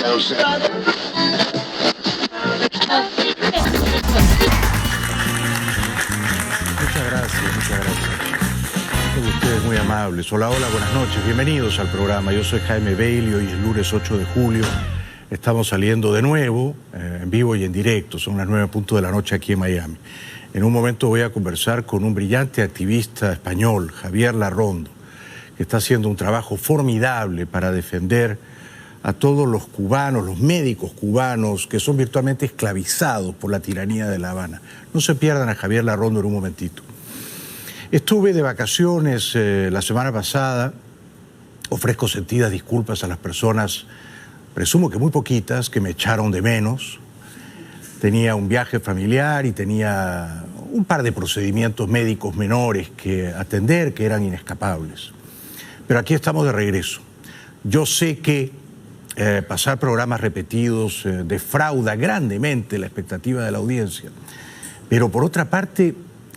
Muchas gracias. Todos ustedes muy amables. Hola, hola, buenas noches. Bienvenidos al programa. Yo soy Jaime Bailey. Hoy es lunes 8 de julio. Estamos saliendo de nuevo, en vivo y en directo. Son las 9:00 de la noche aquí en Miami. En un momento voy a conversar con un brillante activista español, Javier Larrondo, que está haciendo un trabajo formidable para defender a todos los cubanos, los médicos cubanos que son virtualmente esclavizados por la tiranía de La Habana. No se pierdan a Javier Larrondo en un momentito. Estuve de vacaciones la semana pasada. Ofrezco sentidas disculpas a las personas, presumo que muy poquitas, que me echaron de menos. Tenía un viaje familiar y tenía un par de procedimientos médicos menores que atender que eran inescapables. Pero aquí estamos de regreso. Yo sé que pasar programas repetidos defrauda grandemente la expectativa de la audiencia. Pero por otra parte,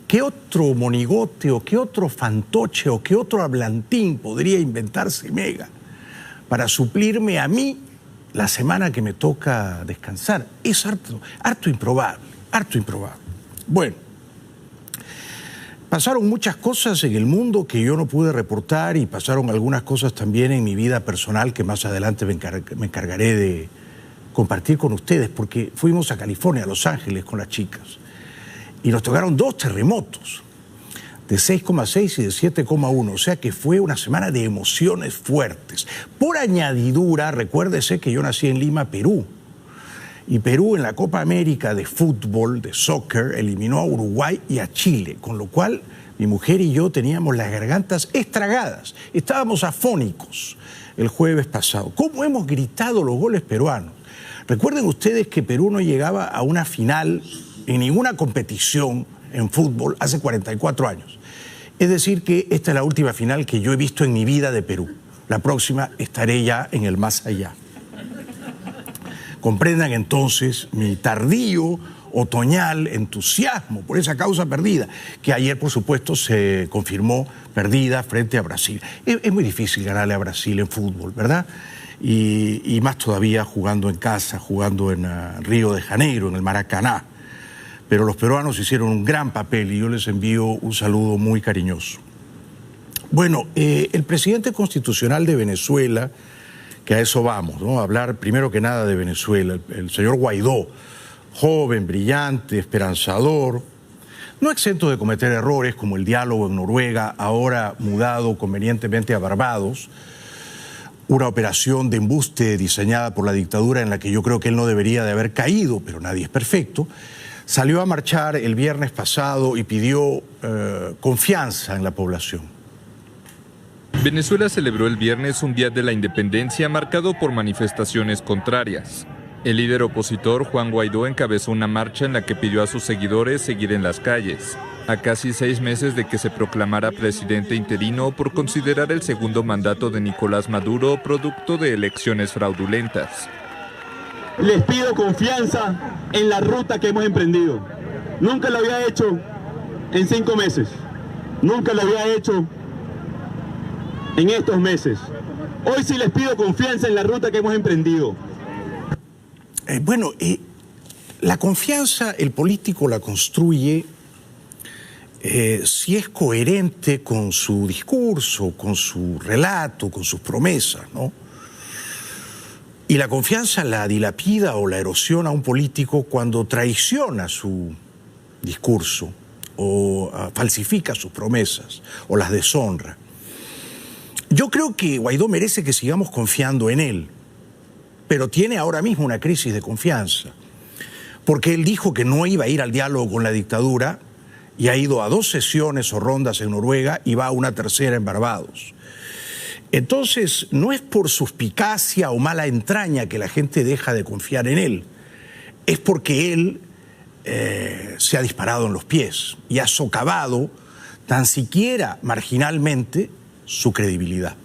¿qué otro monigote o qué otro fantoche o qué otro hablantín podría inventarse Mega para suplirme a mí la semana que me toca descansar? Es harto improbable, harto improbable. Bueno, pasaron muchas cosas en el mundo que yo no pude reportar y pasaron algunas cosas también en mi vida personal que más adelante me encargaré de compartir con ustedes, porque fuimos a California, a Los Ángeles con las chicas y nos tocaron 2 terremotos de 6,6 y de 7,1, o sea que fue una semana de emociones fuertes. Por añadidura, recuérdese que yo nací en Lima, Perú. Y Perú en la Copa América de fútbol, de soccer, eliminó a Uruguay y a Chile, con lo cual mi mujer y yo teníamos las gargantas estragadas. Estábamos afónicos el jueves pasado. ¿Cómo hemos gritado los goles peruanos? Recuerden ustedes que Perú no llegaba a una final en ninguna competición en fútbol hace 44 años. Es decir que esta es la última final que yo he visto en mi vida de Perú. La próxima estaré ya en el más allá. Comprendan entonces mi tardío, otoñal entusiasmo por esa causa perdida, que ayer, por supuesto, se confirmó perdida frente a Brasil. Es muy difícil ganarle a Brasil en fútbol, ¿verdad? Y más todavía jugando en casa, jugando en Río de Janeiro, en el Maracaná. Pero los peruanos hicieron un gran papel y yo les envío un saludo muy cariñoso. Bueno, el presidente constitucional de Venezuela, que a eso vamos, ¿no? A hablar primero que nada de Venezuela, el señor Guaidó, joven, brillante, esperanzador, no exento de cometer errores como el diálogo en Noruega, ahora mudado convenientemente a Barbados, una operación de embuste diseñada por la dictadura en la que yo creo que él no debería de haber caído, pero nadie es perfecto. Salió a marchar el viernes pasado y pidió confianza en la población. Venezuela celebró el viernes un día de la independencia marcado por manifestaciones contrarias. El líder opositor Juan Guaidó encabezó una marcha en la que pidió a sus seguidores seguir en las calles, a casi 6 meses de que se proclamara presidente interino por considerar el segundo mandato de Nicolás Maduro producto de elecciones fraudulentas. Les pido confianza en la ruta que hemos emprendido. Nunca lo había hecho en 5 meses. Nunca lo había hecho en estos meses. Hoy sí les pido confianza en la ruta que hemos emprendido. La confianza el político la construye si es coherente con su discurso, con su relato, con sus promesas, ¿no? Y la confianza la dilapida o la erosiona a un político cuando traiciona su discurso o falsifica sus promesas o las deshonra. Yo creo que Guaidó merece que sigamos confiando en él, pero tiene ahora mismo una crisis de confianza, porque él dijo que no iba a ir al diálogo con la dictadura y ha ido a 2 sesiones o rondas en Noruega y va a una tercera en Barbados. Entonces, no es por suspicacia o mala entraña que la gente deja de confiar en él, es porque él se ha disparado en los pies y ha socavado tan siquiera marginalmente su credibilidad.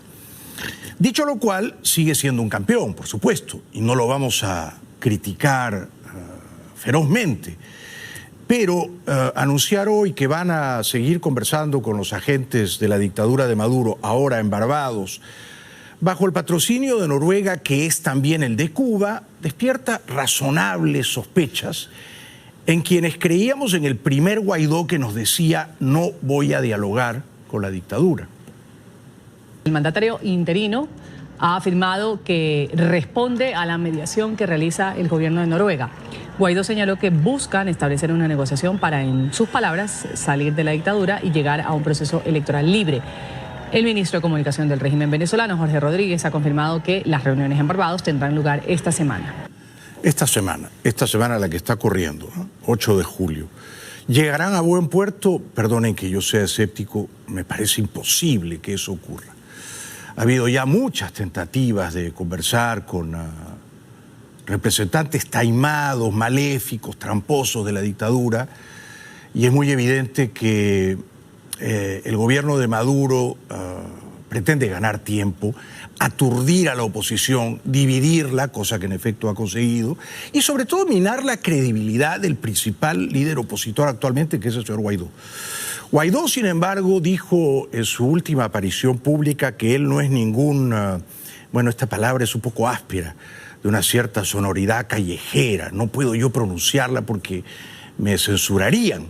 Dicho lo cual, sigue siendo un campeón, por supuesto, y no lo vamos a criticar ferozmente, pero anunciar hoy que van a seguir conversando con los agentes de la dictadura de Maduro, ahora en Barbados, bajo el patrocinio de Noruega, que es también el de Cuba, despierta razonables sospechas en quienes creíamos en el primer Guaidó que nos decía no voy a dialogar con la dictadura. El mandatario interino ha afirmado que responde a la mediación que realiza el gobierno de Noruega. Guaidó señaló que buscan establecer una negociación para, en sus palabras, salir de la dictadura y llegar a un proceso electoral libre. El ministro de Comunicación del régimen venezolano, Jorge Rodríguez, ha confirmado que las reuniones en Barbados tendrán lugar esta semana. Esta semana la que está corriendo, ¿no? 8 de julio. ¿Llegarán a buen puerto? Perdonen que yo sea escéptico, me parece imposible que eso ocurra. Ha habido ya muchas tentativas de conversar con representantes taimados, maléficos, tramposos de la dictadura, y es muy evidente que el gobierno de Maduro pretende ganar tiempo, aturdir a la oposición, dividirla, cosa que en efecto ha conseguido, y sobre todo minar la credibilidad del principal líder opositor actualmente, que es el señor Guaidó. Guaidó, sin embargo, dijo en su última aparición pública que él no es ningún, bueno, esta palabra es un poco áspera, de una cierta sonoridad callejera, no puedo yo pronunciarla porque me censurarían,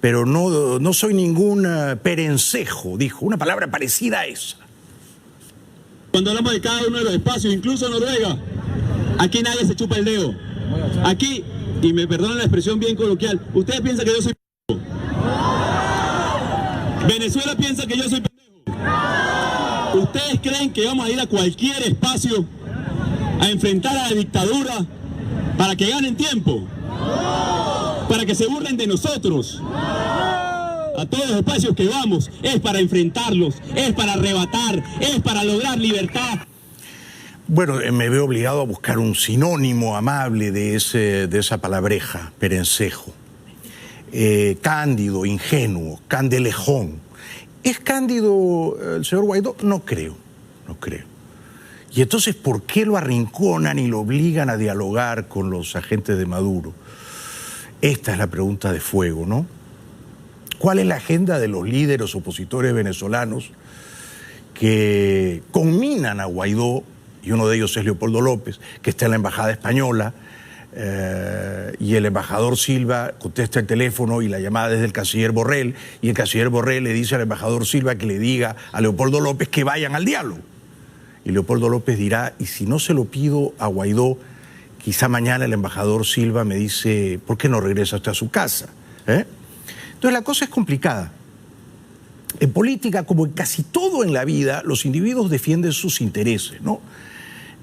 pero no soy ningún perencejo, dijo, una palabra parecida a esa. Cuando hablamos de cada uno de los espacios, incluso Noruega, aquí nadie se chupa el dedo. Aquí, y me perdonan la expresión bien coloquial, ustedes piensan que yo soy pendejo. Venezuela piensa que yo soy pendejo. ¿Ustedes creen que vamos a ir a cualquier espacio a enfrentar a la dictadura para que ganen tiempo? Para que se burlen de nosotros. A todos los espacios que vamos es para enfrentarlos, es para arrebatar, es para lograr libertad. Bueno, me veo obligado a buscar un sinónimo amable de esa palabreja, perencejo. Cándido, ingenuo, candelejón. ¿Es cándido el señor Guaidó? No creo. Y entonces, ¿por qué lo arrinconan y lo obligan a dialogar con los agentes de Maduro? Esta es la pregunta de fuego, ¿no? ¿Cuál es la agenda de los líderes opositores venezolanos que conminan a Guaidó, y uno de ellos es Leopoldo López, que está en la embajada española, y el embajador Silva contesta el teléfono y la llamada es del canciller Borrell, y el canciller Borrell le dice al embajador Silva que le diga a Leopoldo López que vayan al diálogo? Y Leopoldo López dirá, y si no se lo pido a Guaidó, quizá mañana el embajador Silva me dice, ¿por qué no regresa usted a su casa? Entonces la cosa es complicada. En política, como en casi todo en la vida, los individuos defienden sus intereses, ¿no?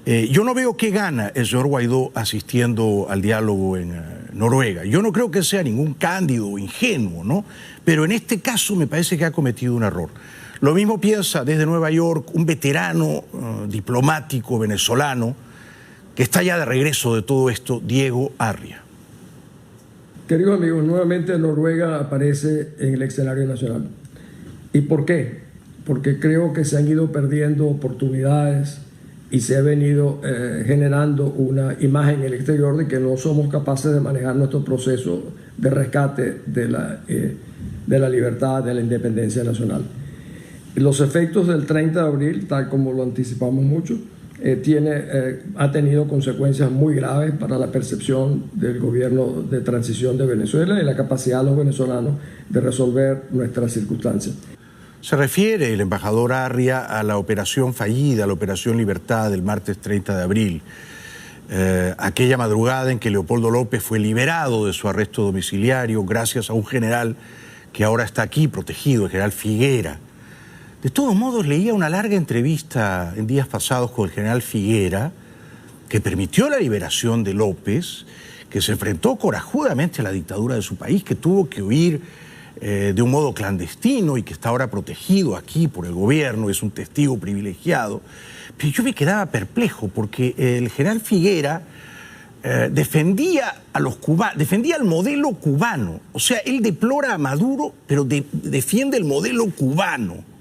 Yo no veo qué gana el señor Guaidó asistiendo al diálogo en Noruega. Yo no creo que sea ningún cándido o ingenuo, ¿no? Pero en este caso me parece que ha cometido un error. Lo mismo piensa desde Nueva York un veterano diplomático venezolano que está ya de regreso de todo esto, Diego Arria. Queridos amigos, nuevamente Noruega aparece en el escenario nacional. ¿Y por qué? Porque creo que se han ido perdiendo oportunidades y se ha venido generando una imagen en el exterior de que no somos capaces de manejar nuestro proceso de rescate de la libertad, de la independencia nacional. Los efectos del 30 de abril, tal como lo anticipamos mucho, ha tenido consecuencias muy graves para la percepción del gobierno de transición de Venezuela y la capacidad de los venezolanos de resolver nuestras circunstancias. Se refiere el embajador Arria a la operación fallida, la operación Libertad del martes 30 de abril, aquella madrugada en que Leopoldo López fue liberado de su arresto domiciliario gracias a un general que ahora está aquí protegido, el general Figuera. De todos modos, leía una larga entrevista en días pasados con el general Figuera, que permitió la liberación de López, que se enfrentó corajudamente a la dictadura de su país, que tuvo que huir de un modo clandestino y que está ahora protegido aquí por el gobierno, es un testigo privilegiado. Pero yo me quedaba perplejo porque el general Figuera defendía a los cubanos, defendía el modelo cubano. O sea, él deplora a Maduro, pero defiende el modelo cubano.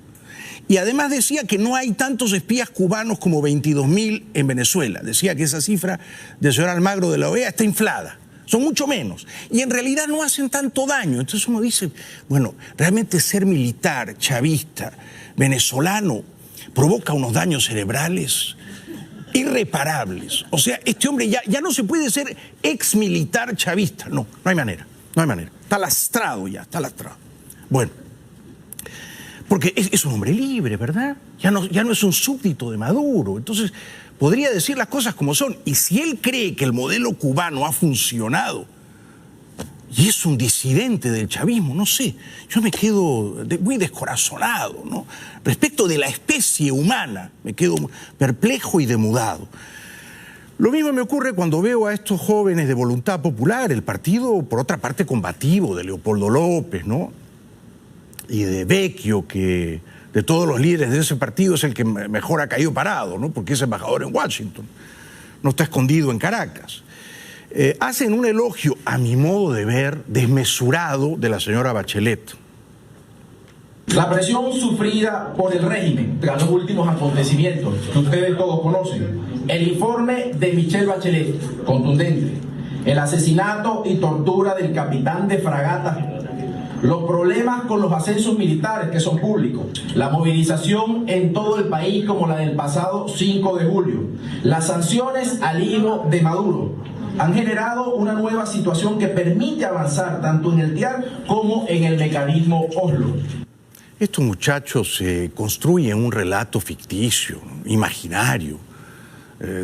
Y además decía que no hay tantos espías cubanos como 22.000 en Venezuela. Decía que esa cifra del señor Almagro de la OEA está inflada. Son mucho menos. Y en realidad no hacen tanto daño. Entonces uno dice, bueno, realmente ser militar, chavista, venezolano, provoca unos daños cerebrales irreparables. O sea, este hombre ya no se puede ser ex militar chavista. No hay manera, no hay manera. Está lastrado ya, está lastrado. Bueno, porque es un hombre libre, ¿verdad? Ya no es un súbdito de Maduro. Entonces, podría decir las cosas como son. Y si él cree que el modelo cubano ha funcionado y es un disidente del chavismo, no sé, yo me quedo muy descorazonado, ¿no? Respecto de la especie humana, me quedo perplejo y demudado. Lo mismo me ocurre cuando veo a estos jóvenes de Voluntad Popular, el partido, por otra parte, combativo de Leopoldo López, ¿no? Y de Vecchio, que de todos los líderes de ese partido es el que mejor ha caído parado, ¿no? Porque es embajador en Washington, no está escondido en Caracas. Hacen un elogio, a mi modo de ver, desmesurado de la señora Bachelet. La presión sufrida por el régimen tras los últimos acontecimientos que ustedes todos conocen. El informe de Michelle Bachelet, contundente. El asesinato y tortura del capitán de fragata. Los problemas con los ascensos militares que son públicos. La movilización en todo el país como la del pasado 5 de julio. Las sanciones al hilo de Maduro han generado una nueva situación que permite avanzar tanto en el TIAR como en el mecanismo Oslo. Estos muchachos se construyen un relato ficticio, imaginario.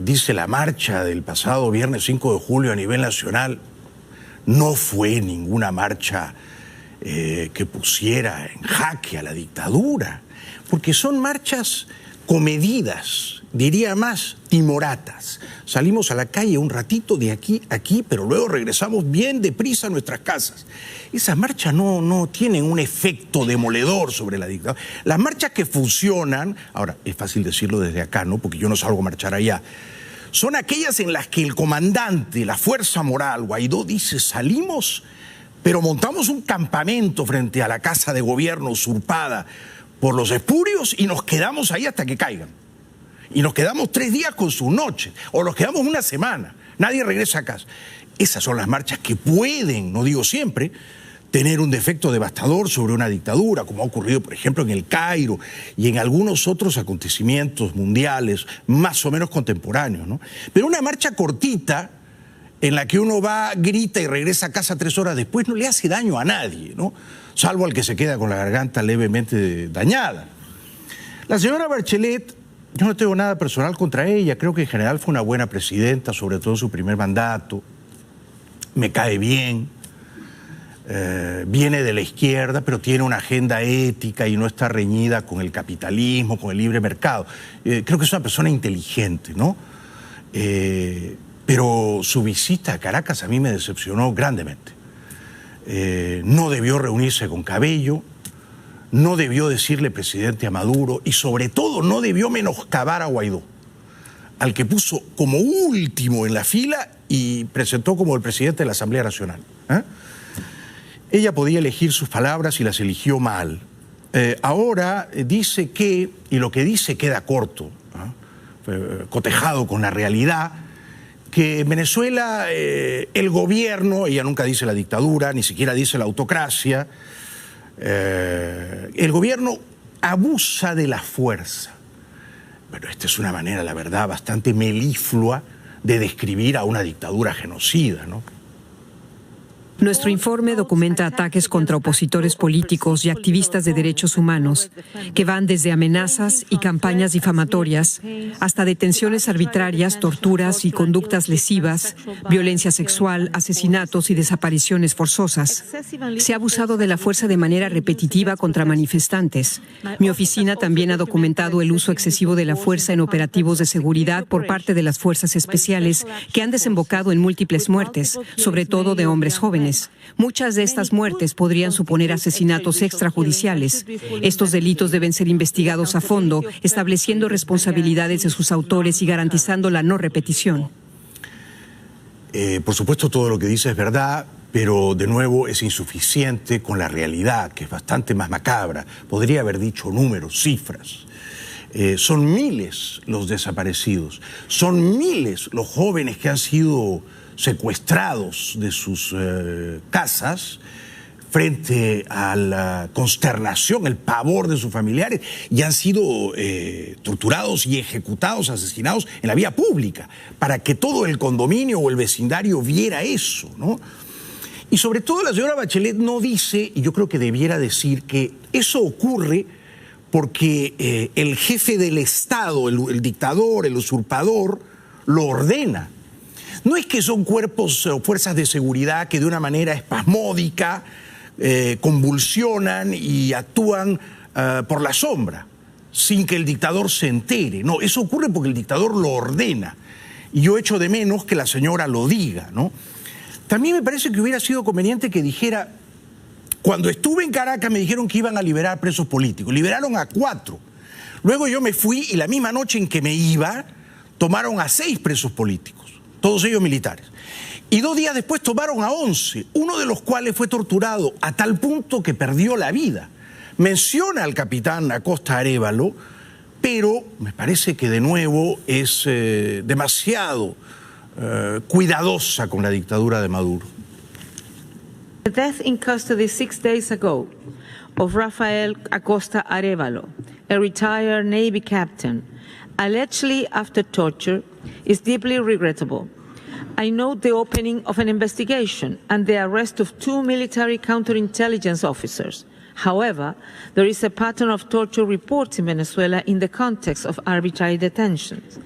Dice la marcha del pasado viernes 5 de julio a nivel nacional no fue ninguna marcha que pusiera en jaque a la dictadura, porque son marchas comedidas, diría más, timoratas. Salimos a la calle un ratito de aquí a aquí, pero luego regresamos bien deprisa a nuestras casas. Esas marchas no tienen un efecto demoledor sobre la dictadura. Las marchas que funcionan, ahora es fácil decirlo desde acá, ¿no? Porque yo no salgo a marchar allá, son aquellas en las que el comandante, la fuerza moral, Guaidó, dice: salimos, pero montamos un campamento frente a la casa de gobierno usurpada por los espurios y nos quedamos ahí hasta que caigan. Y nos quedamos 3 días con sus noches, o nos quedamos una semana. Nadie regresa a casa. Esas son las marchas que pueden, no digo siempre, tener un defecto devastador sobre una dictadura, como ha ocurrido, por ejemplo, en el Cairo y en algunos otros acontecimientos mundiales más o menos contemporáneos, ¿no? Pero una marcha cortita, en la que uno va, grita y regresa a casa 3 horas después, no le hace daño a nadie, ¿no? Salvo al que se queda con la garganta levemente dañada. La señora Bachelet, yo no tengo nada personal contra ella, creo que en general fue una buena presidenta, sobre todo en su primer mandato, me cae bien, viene de la izquierda, pero tiene una agenda ética y no está reñida con el capitalismo, con el libre mercado. Creo que es una persona inteligente, ¿no? Pero su visita a Caracas a mí me decepcionó grandemente. No debió reunirse con Cabello, no debió decirle presidente a Maduro y sobre todo no debió menoscabar a Guaidó, al que puso como último en la fila y presentó como el presidente de la Asamblea Nacional. Ella podía elegir sus palabras y las eligió mal. Ahora dice que, y lo que dice queda corto, cotejado con la realidad, que en Venezuela el gobierno, ella nunca dice la dictadura, ni siquiera dice la autocracia, el gobierno abusa de la fuerza. Bueno, esta es una manera, la verdad, bastante meliflua de describir a una dictadura genocida, ¿no? Nuestro informe documenta ataques contra opositores políticos y activistas de derechos humanos, que van desde amenazas y campañas difamatorias hasta detenciones arbitrarias, torturas y conductas lesivas, violencia sexual, asesinatos y desapariciones forzosas. Se ha abusado de la fuerza de manera repetitiva contra manifestantes. Mi oficina también ha documentado el uso excesivo de la fuerza en operativos de seguridad por parte de las fuerzas especiales que han desembocado en múltiples muertes, sobre todo de hombres jóvenes. Muchas de estas muertes podrían suponer asesinatos extrajudiciales. Estos delitos deben ser investigados a fondo, estableciendo responsabilidades de sus autores y garantizando la no repetición. Por supuesto, todo lo que dice es verdad, pero de nuevo es insuficiente con la realidad, que es bastante más macabra. Podría haber dicho números, cifras. Son miles los desaparecidos, son miles los jóvenes que han sido secuestrados de sus casas, frente a la consternación, el pavor de sus familiares, y han sido torturados y ejecutados, asesinados en la vía pública, para que todo el condominio o el vecindario viera eso, ¿no? Y sobre todo la señora Bachelet no dice, y yo creo que debiera decir, que eso ocurre porque el jefe del Estado, el dictador, el usurpador, lo ordena. No es que son cuerpos o fuerzas de seguridad que de una manera espasmódica convulsionan y actúan por la sombra, sin que el dictador se entere. No, eso ocurre porque el dictador lo ordena. Y yo echo de menos que la señora lo diga, ¿no? También me parece que hubiera sido conveniente que dijera, cuando estuve en Caracas me dijeron que iban a liberar presos políticos, liberaron a 4. Luego yo me fui y la misma noche en que me iba, tomaron a 6 presos políticos, todos ellos militares. Y 2 días después tomaron a 11, uno de los cuales fue torturado a tal punto que perdió la vida. Menciona al capitán Acosta Arévalo, pero me parece que de nuevo es demasiado cuidadosa con la dictadura de Maduro. The death in custody 6 days ago of Rafael Acosta Arévalo, a retired Navy captain, allegedly after torture, is deeply regrettable. I note the opening of an investigation and the arrest of 2 military counterintelligence officers. However, there is a pattern of torture reports in Venezuela in the context of arbitrary detentions.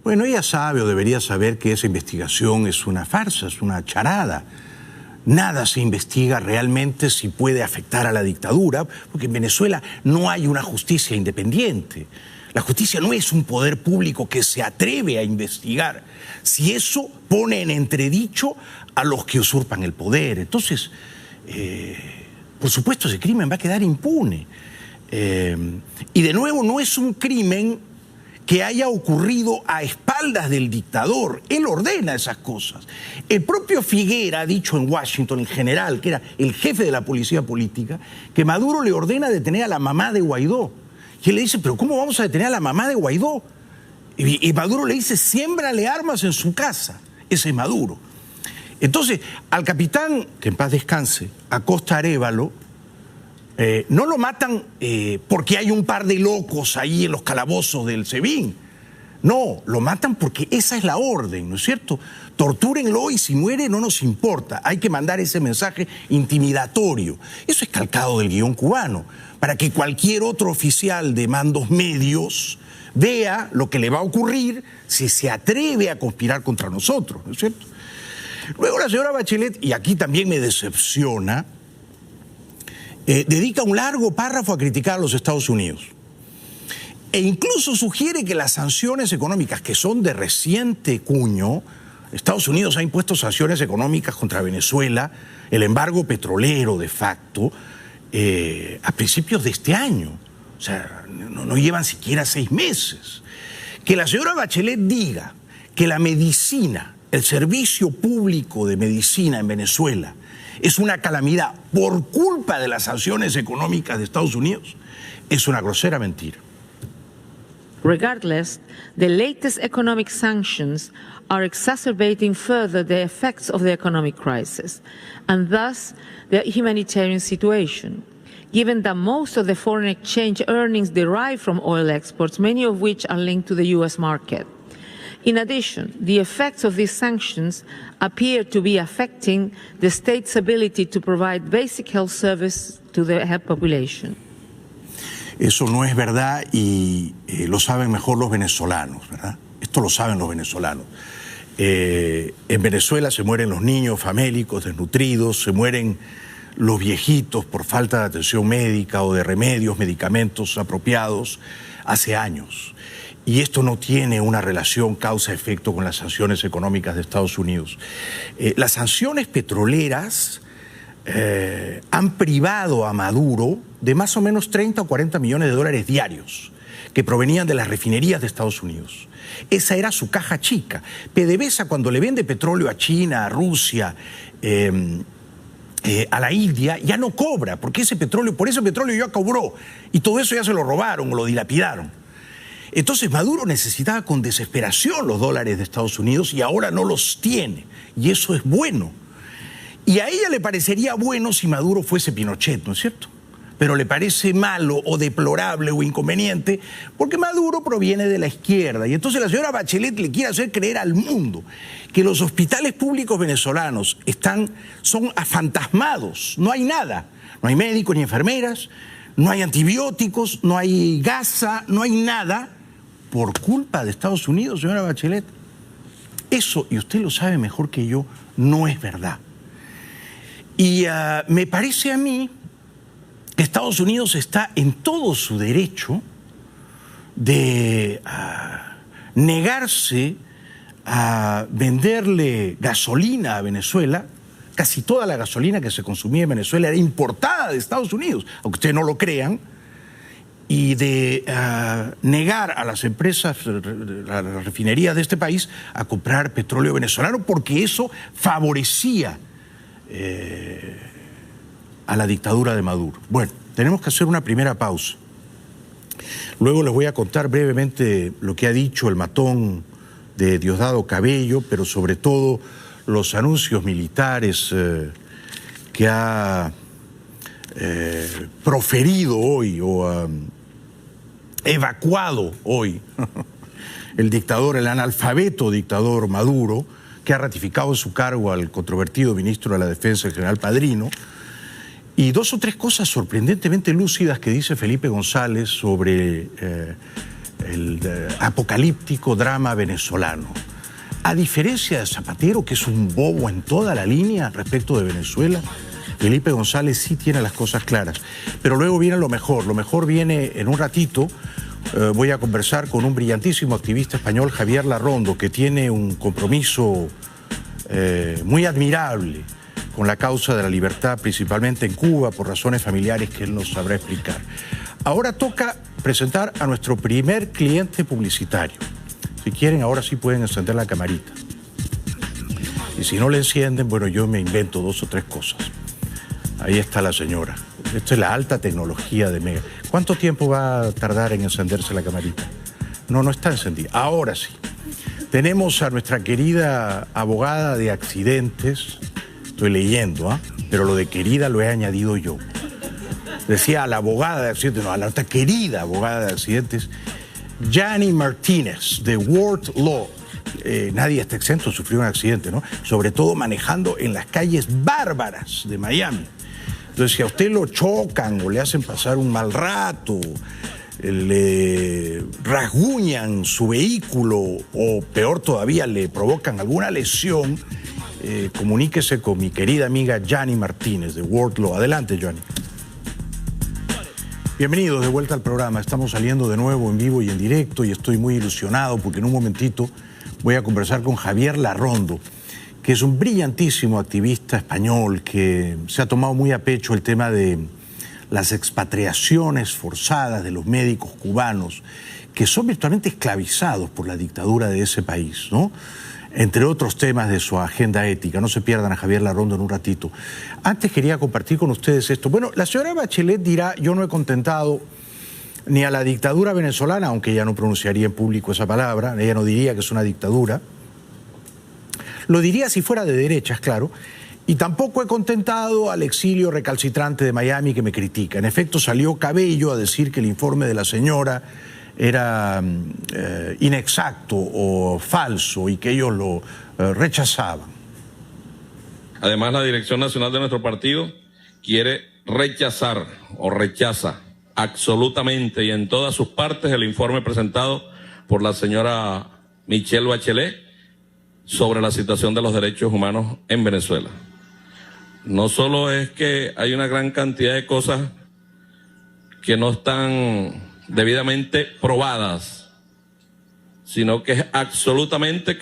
Bueno, ella sabe o debería saber que esa investigación es una farsa, es una charada. Nada se investiga realmente si puede afectar a la dictadura, porque en Venezuela no hay una justicia independiente. La justicia no es un poder público que se atreve a investigar si eso pone en entredicho a los que usurpan el poder. Entonces, por supuesto, ese crimen va a quedar impune. Y de nuevo, no es un crimen que haya ocurrido a espaldas del dictador. Él ordena esas cosas. El propio Figuera ha dicho en Washington, en general, que era el jefe de la policía política, que Maduro le ordena detener a la mamá de Guaidó. Y él le dice, pero ¿cómo vamos a detener a la mamá de Guaidó? Y Maduro le dice, siémbrale armas en su casa. Ese es Maduro. Entonces, al capitán, que en paz descanse, Acosta Arévalo, no lo matan porque hay un par de locos ahí en los calabozos del SEBIN. No, lo matan porque esa es la orden, ¿no es cierto? Tortúrenlo y si muere no nos importa. Hay que mandar ese mensaje intimidatorio. Eso es calcado del guión cubano, para que cualquier otro oficial de mandos medios vea lo que le va a ocurrir si se atreve a conspirar contra nosotros, ¿no es cierto? Luego la señora Bachelet, y aquí también me decepciona, dedica un largo párrafo a criticar a los Estados Unidos. E incluso sugiere que las sanciones económicas, que son de reciente cuño, Estados Unidos ha impuesto sanciones económicas contra Venezuela, el embargo petrolero de facto, a principios de este año. O sea, no llevan siquiera 6 meses. Que la señora Bachelet diga que la medicina, el servicio público de medicina en Venezuela, es una calamidad por culpa de las sanciones económicas de Estados Unidos, es una grosera mentira. Regardless, the latest economic sanctions are exacerbating further the effects of the economic crisis, and thus the humanitarian situation. Given that most of the foreign exchange earnings derive from oil exports, many of which are linked to the U.S. market. In addition, the effects of these sanctions appear to be affecting the state's ability to provide basic health service to the population. Eso no es verdad y lo saben mejor los venezolanos, ¿verdad? Esto lo saben los venezolanos. En Venezuela se mueren los niños famélicos, desnutridos, se mueren los viejitos por falta de atención médica o de remedios, medicamentos apropiados hace años. Y esto no tiene una relación causa-efecto con las sanciones económicas de Estados Unidos. Las sanciones petroleras han privado a Maduro de más o menos 30 o 40 millones de dólares diarios que provenían de las refinerías de Estados Unidos. Esa era su caja chica. PDVSA, cuando le vende petróleo a China, a Rusia, a la India, ya no cobra, porque por ese petróleo ya cobró, y todo eso ya se lo robaron o lo dilapidaron. Entonces Maduro necesitaba con desesperación los dólares de Estados Unidos y ahora no los tiene, y eso es bueno. Y a ella le parecería bueno si Maduro fuese Pinochet, ¿no es cierto? Pero le parece malo o deplorable o inconveniente porque Maduro proviene de la izquierda. Y entonces la señora Bachelet le quiere hacer creer al mundo que los hospitales públicos venezolanos son afantasmados, no hay nada. No hay médicos ni enfermeras, no hay antibióticos, no hay gasa, no hay nada por culpa de Estados Unidos, señora Bachelet. Eso, y usted lo sabe mejor que yo, no es verdad. Y me parece a mí que Estados Unidos está en todo su derecho de negarse a venderle gasolina a Venezuela. Casi toda la gasolina que se consumía en Venezuela era importada de Estados Unidos, aunque ustedes no lo crean, y de negar a las empresas, a las refinerías de este país, a comprar petróleo venezolano, porque eso favorecía a la dictadura de Maduro. Bueno, tenemos que hacer una primera pausa. Luego les voy a contar brevemente lo que ha dicho el matón de Diosdado Cabello, pero sobre todo los anuncios militares que ha proferido hoy o evacuado hoy el analfabeto dictador Maduro, que ha ratificado en su cargo al controvertido ministro de la Defensa, el general Padrino, y dos o tres cosas sorprendentemente lúcidas que dice Felipe González sobre el apocalíptico drama venezolano. A diferencia de Zapatero, que es un bobo en toda la línea respecto de Venezuela, Felipe González sí tiene las cosas claras. Pero luego viene lo mejor. Lo mejor viene en un ratito. Voy a conversar con un brillantísimo activista español, Javier Larrondo, que tiene un compromiso muy admirable con la causa de la libertad, principalmente en Cuba, por razones familiares que él nos sabrá explicar. Ahora toca presentar a nuestro primer cliente publicitario. Si quieren, ahora sí pueden encender la camarita. Y si no le encienden, bueno, yo me invento dos o tres cosas. Ahí está la señora. Esto es la alta tecnología de Mega. ¿Cuánto tiempo va a tardar en encenderse la camarita? No, no está encendida. Ahora sí. Tenemos a nuestra querida abogada de accidentes. Estoy leyendo, pero lo de querida lo he añadido yo. Decía a la abogada de accidentes, no, a la otra querida abogada de accidentes, Yanni Martínez, de World Law. Nadie está exento, sufrió un accidente, ¿no? Sobre todo manejando en las calles bárbaras de Miami. Entonces, si a usted lo chocan o le hacen pasar un mal rato, le rasguñan su vehículo o peor todavía, le provocan alguna lesión, comuníquese con mi querida amiga Yanni Martínez de World Law. Adelante, Yanni. Bienvenidos de vuelta al programa. Estamos saliendo de nuevo en vivo y en directo y estoy muy ilusionado porque en un momentito voy a conversar con Javier Larrondo, que es un brillantísimo activista español que se ha tomado muy a pecho el tema de las expatriaciones forzadas de los médicos cubanos que son virtualmente esclavizados por la dictadura de ese país, ¿no? Entre otros temas de su agenda ética. No se pierdan a Javier Larrondo en un ratito. Antes quería compartir con ustedes esto. Bueno, la señora Bachelet dirá, yo no he contentado ni a la dictadura venezolana, aunque ella no pronunciaría en público esa palabra, ella no diría que es una dictadura. Lo diría si fuera de derechas, claro. Y tampoco he contentado al exilio recalcitrante de Miami que me critica. En efecto, salió Cabello a decir que el informe de la señora era inexacto o falso y que ellos lo rechazaban. Además, la Dirección Nacional de nuestro partido quiere rechazar o rechaza absolutamente y en todas sus partes el informe presentado por la señora Michelle Bachelet sobre la situación de los derechos humanos en Venezuela. No solo es que hay una gran cantidad de cosas que no están debidamente probadas, sino que es absolutamente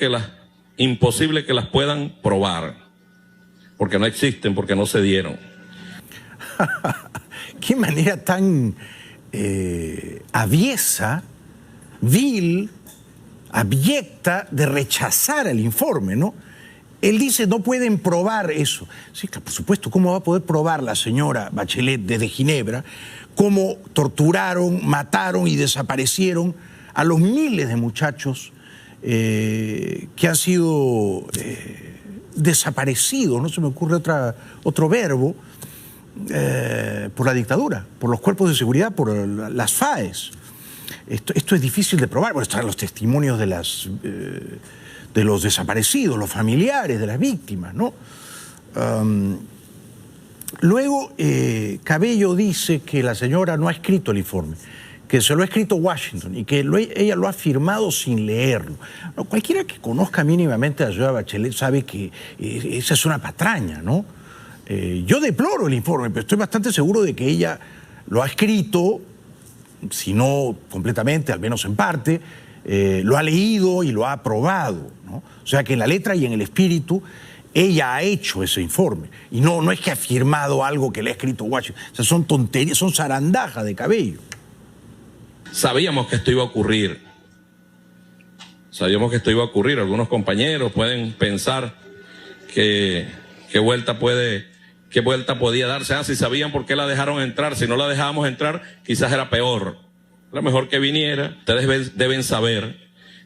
imposible que las puedan probar, porque no existen, porque no se dieron. Qué manera tan aviesa, vil, abyecta de rechazar el informe, ¿no? Él dice, no pueden probar eso. Sí, por supuesto, ¿cómo va a poder probar la señora Bachelet desde Ginebra cómo torturaron, mataron y desaparecieron a los miles de muchachos que han sido desaparecidos, no se me ocurre otro verbo, por la dictadura, por los cuerpos de seguridad, por las FAES. Esto es difícil de probar. Bueno, están los testimonios de los desaparecidos, los familiares de las víctimas, ¿no? Luego, Cabello dice que la señora no ha escrito el informe, que se lo ha escrito Washington y que ella lo ha firmado sin leerlo. No, cualquiera que conozca mínimamente a la señora Bachelet sabe que esa es una patraña, ¿no? Yo deploro el informe, pero estoy bastante seguro de que ella lo ha escrito, si no completamente, al menos en parte, lo ha leído y lo ha aprobado, ¿no? O sea que en la letra y en el espíritu ella ha hecho ese informe. Y no es que ha firmado algo que le ha escrito Washington. O sea, son tonterías, son zarandajas de Cabello. Sabíamos que esto iba a ocurrir. Sabíamos que esto iba a ocurrir. Algunos compañeros pueden pensar qué vuelta podía darse. Si sabían por qué la dejaron entrar. Si no la dejábamos entrar, quizás era peor. Era mejor que viniera. Ustedes deben saber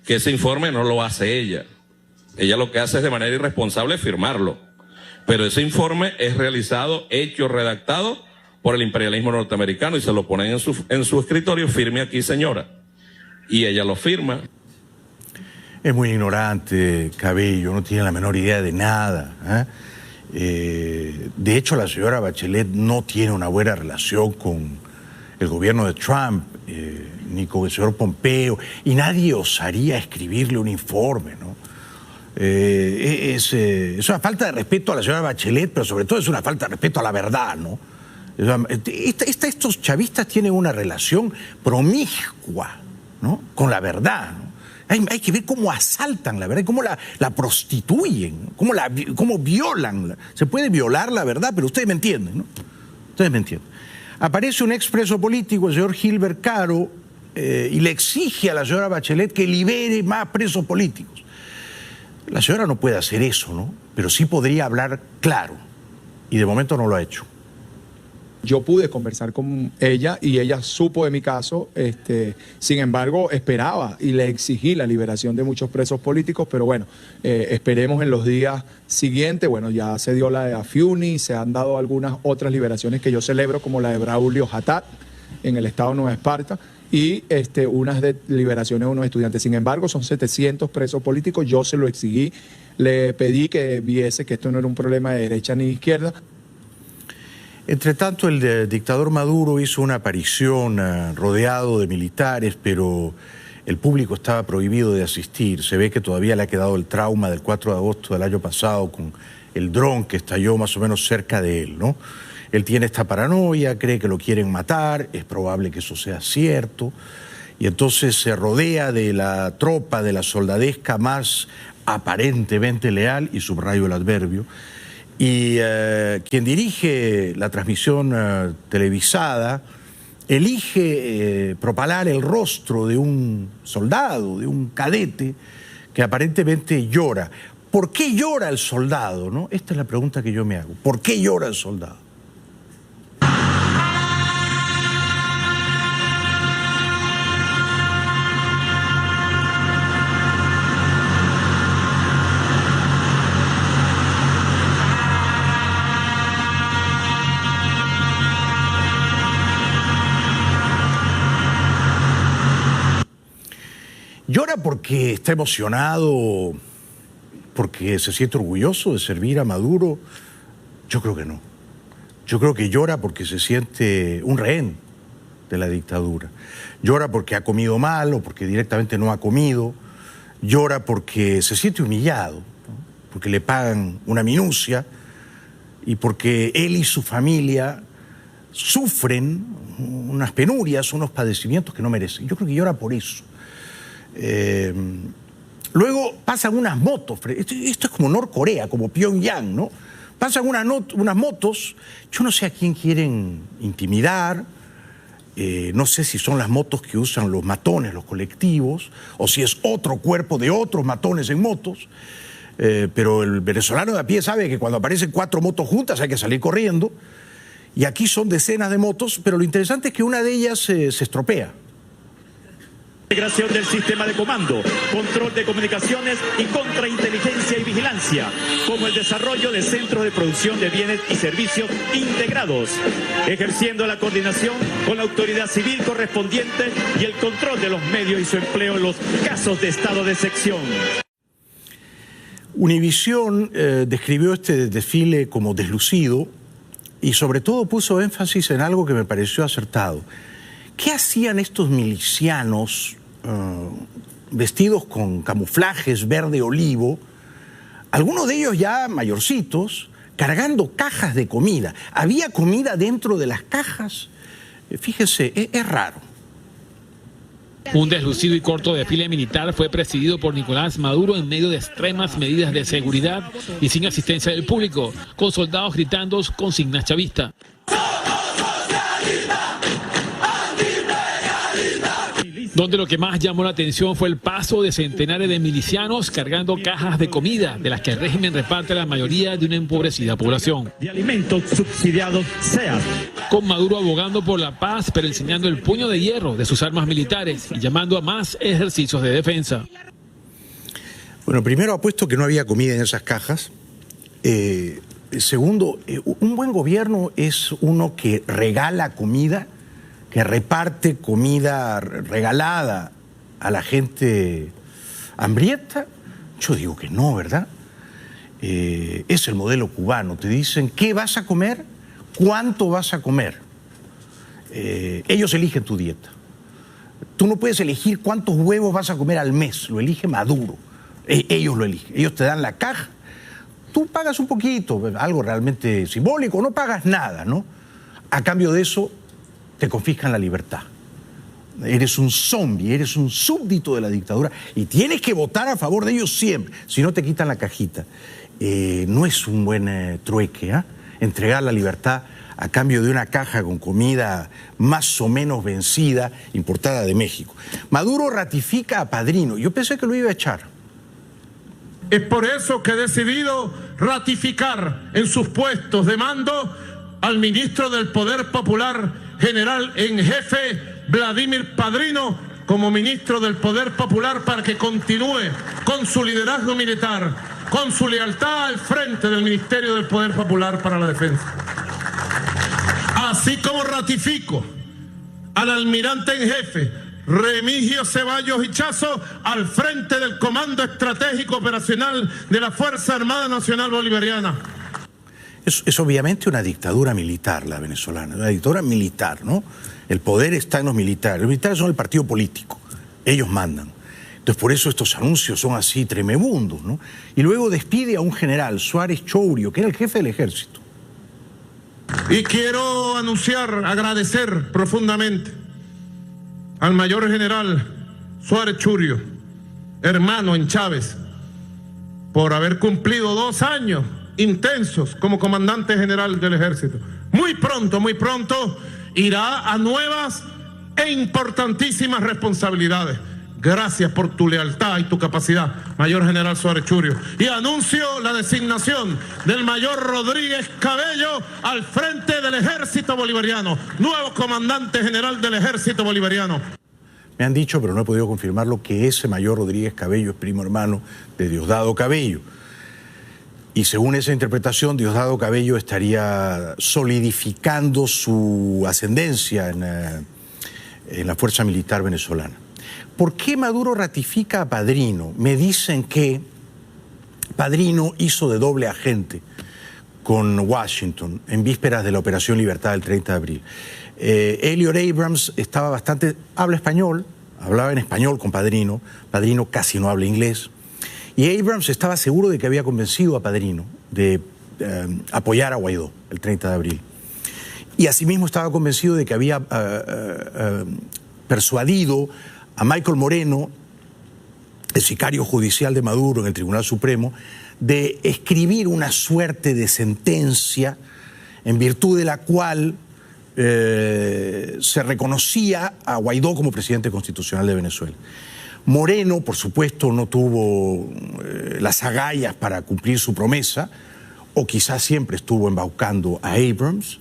que ese informe no lo hace ella. Ella lo que hace es de manera irresponsable firmarlo. Pero ese informe es realizado, hecho, redactado por el imperialismo norteamericano y se lo ponen en su escritorio, firme aquí, señora. Y ella lo firma. Es muy ignorante, Cabello, no tiene la menor idea de nada, de hecho, la señora Bachelet no tiene una buena relación con el gobierno de Trump, ni con el señor Pompeo, y nadie osaría escribirle un informe, ¿no? Es una falta de respeto a la señora Bachelet, pero sobre todo es una falta de respeto a la verdad, ¿no? Estos chavistas tienen una relación promiscua, ¿no?, con la verdad, ¿no? Hay que ver cómo asaltan la verdad, cómo la prostituyen, cómo violan. Se puede violar la verdad, pero ustedes me entienden, ¿no? Ustedes me entienden. Aparece un expreso político, el señor Gilbert Caro, y le exige a la señora Bachelet que libere más presos políticos. La señora no puede hacer eso, ¿no? Pero sí podría hablar claro, y de momento no lo ha hecho. Yo pude conversar con ella y ella supo de mi caso, sin embargo esperaba y le exigí la liberación de muchos presos políticos, pero bueno, esperemos en los días siguientes. Bueno, ya se dio la de Afiuni, se han dado algunas otras liberaciones que yo celebro, como la de Braulio Haddad en el estado de Nueva Esparta, y unas de liberaciones de unos estudiantes. Sin embargo, son 700 presos políticos, yo se lo exigí, le pedí que viese que esto no era un problema de derecha ni de izquierda. Entre tanto, el dictador Maduro hizo una aparición rodeado de militares, pero el público estaba prohibido de asistir. Se ve que todavía le ha quedado el trauma del 4 de agosto del año pasado con el dron que estalló más o menos cerca de él, ¿no? Él tiene esta paranoia, cree que lo quieren matar, es probable que eso sea cierto, y entonces se rodea de la tropa, de la soldadesca más aparentemente leal, y subrayo el adverbio. Y quien dirige la transmisión televisada elige propalar el rostro de un soldado, de un cadete, que aparentemente llora. ¿Por qué llora el soldado, no? Esta es la pregunta que yo me hago. ¿Por qué llora el soldado? ¿Llora porque está emocionado, porque se siente orgulloso de servir a Maduro? Yo creo que no. Yo creo que llora porque se siente un rehén de la dictadura. Llora porque ha comido mal o porque directamente no ha comido. Llora porque se siente humillado, ¿no?, porque le pagan una minucia y porque él y su familia sufren unas penurias, unos padecimientos que no merecen. Yo creo que llora por eso. Luego pasan unas motos, esto es como Norcorea, como Pyongyang, ¿no? Pasan unas motos, yo no sé a quién quieren intimidar, no sé si son las motos que usan los matones, los colectivos, o si es otro cuerpo de otros matones en motos, pero el venezolano de a pie sabe que cuando aparecen 4 motos juntas hay que salir corriendo, y aquí son decenas de motos, pero lo interesante es que una de ellas se estropea. Integración del sistema de comando, control de comunicaciones y contrainteligencia y vigilancia, como el desarrollo de centros de producción de bienes y servicios integrados, ejerciendo la coordinación con la autoridad civil correspondiente y el control de los medios y su empleo en los casos de estado de excepción. Univisión describió este desfile como deslucido y sobre todo puso énfasis en algo que me pareció acertado. ¿Qué hacían estos milicianos vestidos con camuflajes verde olivo, algunos de ellos ya mayorcitos, cargando cajas de comida? ¿Había comida dentro de las cajas? Fíjese, es raro. Un deslucido y corto desfile militar fue presidido por Nicolás Maduro en medio de extremas medidas de seguridad y sin asistencia del público, con soldados gritando consignas chavistas. Donde lo que más llamó la atención fue el paso de centenares de milicianos cargando cajas de comida, de las que el régimen reparte a la mayoría de una empobrecida población. De alimentos subsidiados sea. Con Maduro abogando por la paz, pero enseñando el puño de hierro de sus armas militares y llamando a más ejercicios de defensa. Bueno, primero apuesto que no había comida en esas cajas. Segundo, un buen gobierno es uno que regala comida, que reparte comida regalada a la gente hambrienta. Yo digo que no, ¿verdad? Es el modelo cubano. Te dicen qué vas a comer, cuánto vas a comer. Ellos eligen tu dieta. Tú no puedes elegir cuántos huevos vas a comer al mes, lo elige Maduro. Ellos lo eligen, ellos te dan la caja. Tú pagas un poquito, algo realmente simbólico, no pagas nada, ¿no? A cambio de eso, te confiscan la libertad. Eres un zombie, eres un súbdito de la dictadura y tienes que votar a favor de ellos siempre, si no te quitan la cajita. No es un buen trueque, entregar la libertad a cambio de una caja con comida más o menos vencida, importada de México. Maduro ratifica a Padrino. Yo pensé que lo iba a echar. Es por eso que he decidido ratificar en sus puestos de mando al ministro del Poder Popular, general en jefe Vladimir Padrino, como ministro del Poder Popular, para que continúe con su liderazgo militar, con su lealtad al frente del Ministerio del Poder Popular para la Defensa. Así como ratifico al almirante en jefe Remigio Ceballos Hichazo al frente del Comando Estratégico Operacional de la Fuerza Armada Nacional Bolivariana. Es obviamente una dictadura militar la venezolana, una dictadura militar, ¿no? El poder está en los militares. Los militares son el partido político, ellos mandan. Entonces por eso estos anuncios son así tremebundos, ¿no? Y luego despide a un general, Suárez Chourio, que era el jefe del ejército. Y quiero agradecer profundamente al mayor general Suárez Chourio, hermano en Chávez, por haber cumplido 2 años intensos como comandante general del ejército. Muy pronto irá a nuevas e importantísimas responsabilidades. Gracias por tu lealtad y tu capacidad, mayor general Suárez Chourio. Y anuncio la designación del mayor Rodríguez Cabello al frente del ejército bolivariano, nuevo comandante general del ejército bolivariano. Me han dicho, pero no he podido confirmarlo, que ese mayor Rodríguez Cabello es primo hermano de Diosdado Cabello. Y según esa interpretación, Diosdado Cabello estaría solidificando su ascendencia en la fuerza militar venezolana. ¿Por qué Maduro ratifica a Padrino? Me dicen que Padrino hizo de doble agente con Washington en vísperas de la Operación Libertad del 30 de abril. Elliot Abrams hablaba en español con Padrino. Padrino casi no habla inglés. Y Abrams estaba seguro de que había convencido a Padrino de apoyar a Guaidó el 30 de abril. Y asimismo estaba convencido de que había persuadido a Michael Moreno, el sicario judicial de Maduro en el Tribunal Supremo, de escribir una suerte de sentencia en virtud de la cual se reconocía a Guaidó como presidente constitucional de Venezuela. Moreno, por supuesto, no tuvo las agallas para cumplir su promesa, o quizás siempre estuvo embaucando a Abrams,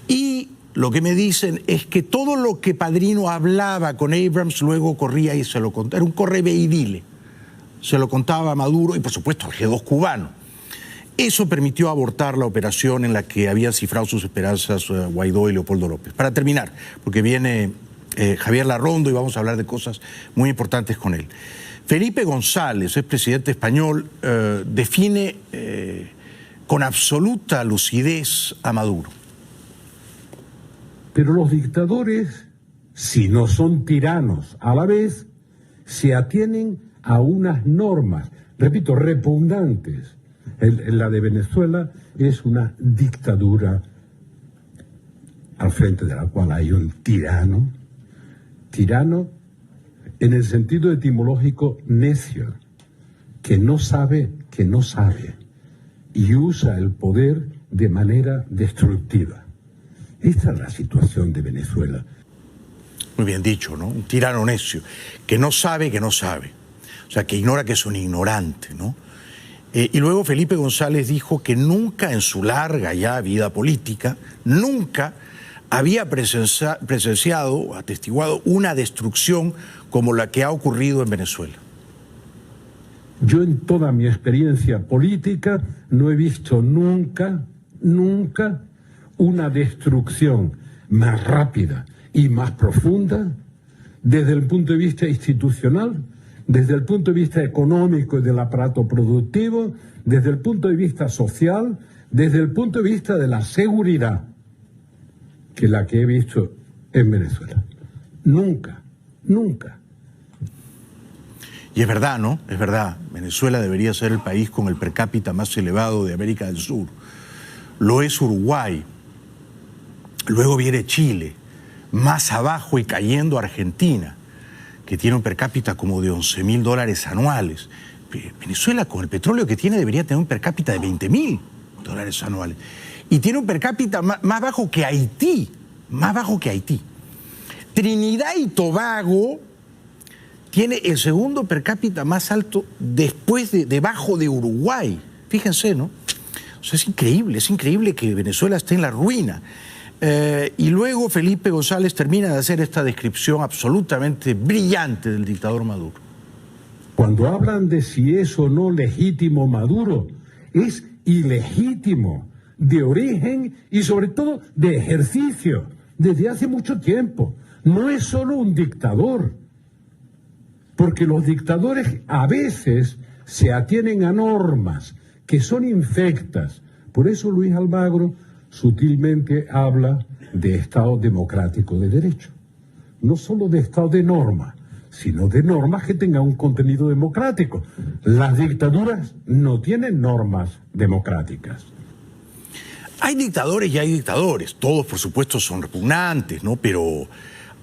y lo que me dicen es que todo lo que Padrino hablaba con Abrams luego corría y se lo contaba. Era un correveidile. Se lo contaba a Maduro y, por supuesto, al G2 cubano. Eso permitió abortar la operación en la que habían cifrado sus esperanzas Guaidó y Leopoldo López. Para terminar, porque viene Javier Larrondo y vamos a hablar de cosas muy importantes con él. Felipe González, es presidente español, define con absoluta lucidez a Maduro. Pero los dictadores, si no son tiranos a la vez, se atienen a unas normas, repito, repugnantes. La de Venezuela es una dictadura al frente de la cual hay un tirano en el sentido etimológico necio, que no sabe y usa el poder de manera destructiva. Esta es la situación de Venezuela. Muy bien dicho, ¿no? Un tirano necio, que no sabe. O sea, que ignora que es un ignorante, ¿no? Y luego Felipe González dijo que nunca en su larga ya vida política, nunca había presenciado o atestiguado una destrucción como la que ha ocurrido en Venezuela. Yo en toda mi experiencia política no he visto nunca una destrucción más rápida y más profunda desde el punto de vista institucional, desde el punto de vista económico y del aparato productivo, desde el punto de vista social, desde el punto de vista de la seguridad, que la que he visto en Venezuela. Nunca. Y es verdad, ¿no? Es verdad. Venezuela debería ser el país con el per cápita más elevado de América del Sur. Lo es Uruguay. Luego viene Chile. Más abajo y cayendo Argentina, que tiene un per cápita como de $11.000 anuales. Venezuela, con el petróleo que tiene, debería tener un per cápita de $20.000 anuales. Y tiene un per cápita más bajo que Haití. Trinidad y Tobago tiene el segundo per cápita más alto debajo de Uruguay. Fíjense, ¿no? O sea, es increíble que Venezuela esté en la ruina. Y luego Felipe González termina de hacer esta descripción absolutamente brillante del dictador Maduro. Cuando hablan de si es o no legítimo Maduro, es ilegítimo, de origen y sobre todo de ejercicio, desde hace mucho tiempo. No es solo un dictador, porque los dictadores a veces se atienen a normas que son infectas. Por eso Luis Almagro sutilmente habla de Estado democrático de derecho. No solo de Estado de norma, sino de normas que tengan un contenido democrático. Las dictaduras no tienen normas democráticas. Hay dictadores y hay dictadores. Todos, por supuesto, son repugnantes, ¿no? Pero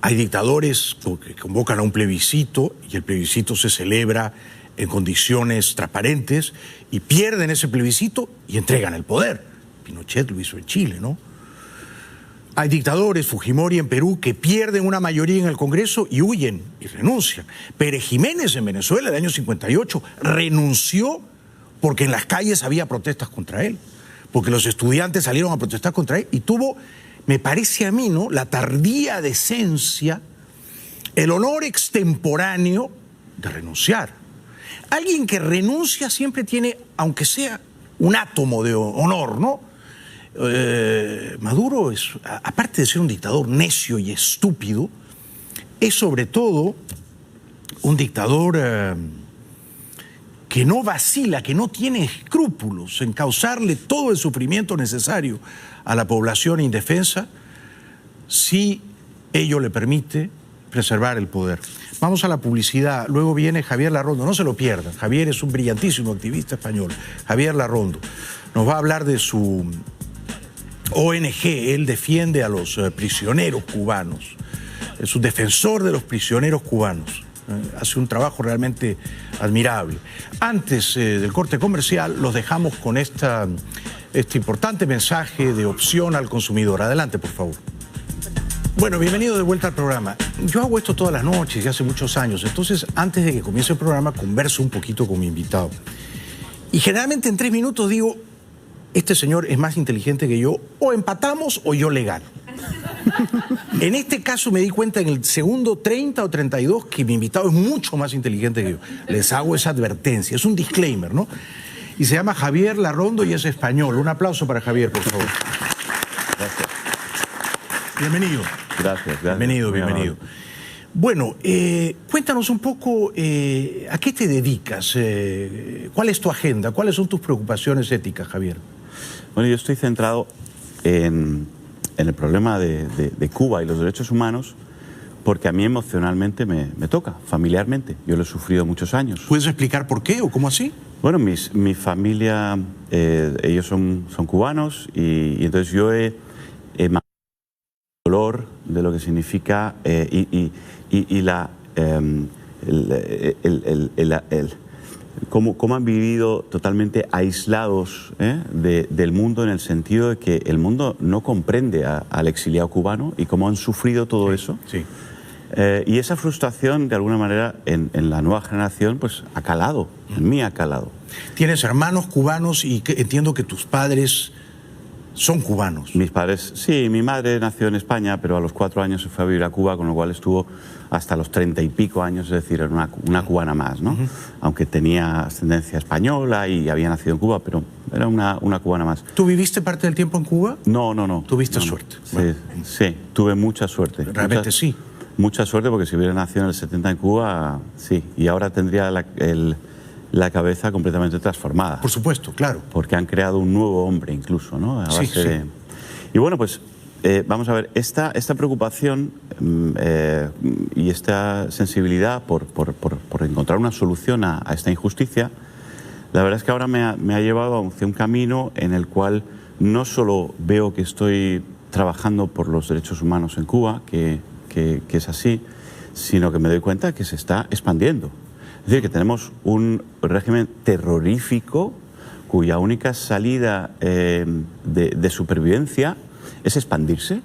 hay dictadores que convocan a un plebiscito y el plebiscito se celebra en condiciones transparentes y pierden ese plebiscito y entregan el poder. Pinochet lo hizo en Chile, ¿no? Hay dictadores, Fujimori en Perú, que pierden una mayoría en el Congreso y huyen y renuncian. Pérez Jiménez en Venezuela, el año 58, renunció porque en las calles había protestas contra él, porque los estudiantes salieron a protestar contra él y tuvo, me parece a mí, ¿no?, la tardía decencia, el honor extemporáneo de renunciar. Alguien que renuncia siempre tiene, aunque sea un átomo de honor, ¿no? Maduro es, aparte de ser un dictador necio y estúpido, es sobre todo un dictador que no vacila, que no tiene escrúpulos en causarle todo el sufrimiento necesario a la población indefensa si ello le permite preservar el poder. Vamos a la publicidad, luego viene Javier Larrondo, no se lo pierdan. Javier es un brillantísimo activista español. Javier Larrondo nos va a hablar de su ONG, él defiende a los prisioneros cubanos, es un defensor de los prisioneros cubanos, hace un trabajo realmente admirable. Antes del corte comercial los dejamos con este importante mensaje de opción al consumidor. Adelante, por favor. Bueno, bienvenido de vuelta al programa. Yo hago esto todas las noches y hace muchos años, entonces antes de que comience el programa converso un poquito con mi invitado. Y generalmente en 3 minutos digo, este señor es más inteligente que yo, o empatamos o yo le gano. En este caso me di cuenta en el segundo 30 o 32 que mi invitado es mucho más inteligente que yo. Les hago esa advertencia, es un disclaimer, ¿no? Y se llama Javier Larrondo y es español. Un aplauso para Javier, por favor. Gracias. Bienvenido. Gracias. Bienvenido. Bueno, cuéntanos un poco a qué te dedicas, cuál es tu agenda, cuáles son tus preocupaciones éticas, Javier. Bueno, yo estoy centrado en el problema de Cuba y los derechos humanos porque a mí emocionalmente me toca, familiarmente. Yo lo he sufrido muchos años. ¿Puedes explicar por qué o cómo así? Bueno, mi familia, ellos son cubanos y entonces yo he dolor de lo que significa cómo han vivido totalmente aislados del mundo, en el sentido de que el mundo no comprende al exiliado cubano y cómo han sufrido todo eso. Sí. Y esa frustración, de alguna manera, en la nueva generación, pues ha calado, en mí ha calado. Tienes hermanos cubanos y entiendo que tus padres son cubanos. Mis padres, sí, mi madre nació en España, pero a los 4 años se fue a vivir a Cuba, con lo cual estuvo hasta los 30 y pico años, es decir, era una cubana más, ¿no? Aunque tenía ascendencia española y había nacido en Cuba, pero era una cubana más. ¿Tú viviste parte del tiempo en Cuba? No. ¿Tuviste suerte? Bueno. Sí, tuve mucha suerte. Realmente sí. Mucha suerte, porque si hubiera nacido en el 70 en Cuba, sí, y ahora tendría la cabeza completamente transformada. Por supuesto, claro. Porque han creado un nuevo hombre incluso, ¿no? Sí. Y bueno, pues vamos a ver, esta preocupación y esta sensibilidad por encontrar una solución a esta injusticia, la verdad es que ahora me ha llevado hacia un camino en el cual no solo veo que estoy trabajando por los derechos humanos en Cuba, que es así, sino que me doy cuenta que se está expandiendo. Es decir, que tenemos un régimen terrorífico cuya única salida de supervivencia es expandirse.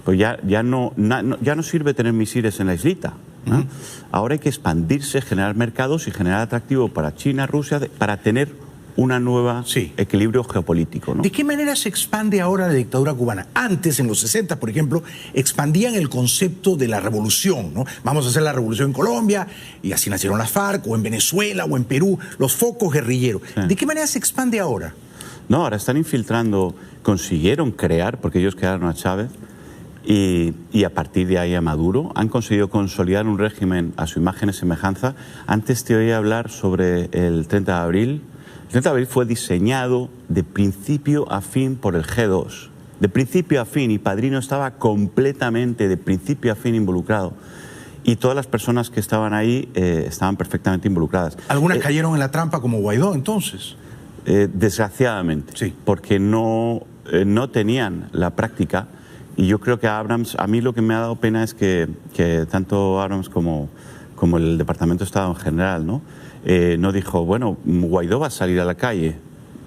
Pues ya no sirve tener misiles en la islita, ¿no? Ahora hay que expandirse, generar mercados y generar atractivo para China, Rusia, para tener una nueva equilibrio geopolítico, ¿no? ¿De qué manera se expande ahora la dictadura cubana? Antes, en los 60, por ejemplo, expandían el concepto de la revolución, ¿no? Vamos a hacer la revolución en Colombia, y así nacieron las FARC, o en Venezuela, o en Perú, los focos guerrilleros. Sí. ¿De qué manera se expande ahora? No, ahora están infiltrando, consiguieron crear, porque ellos crearon a Chávez, y a partir de ahí a Maduro, han conseguido consolidar un régimen a su imagen y semejanza. Antes te oí hablar sobre el 30 de abril. El 30 de abril fue diseñado de principio a fin por el G2. De principio a fin, y Padrino estaba completamente de principio a fin involucrado. Y todas las personas que estaban ahí estaban perfectamente involucradas. ¿Algunas cayeron en la trampa como Guaidó, entonces? Desgraciadamente, sí. Porque no tenían la práctica. Y yo creo que Abrams, a mí lo que me ha dado pena es que tanto Abrams como el Departamento de Estado en general, ¿no? No dijo, bueno, Guaidó va a salir a la calle,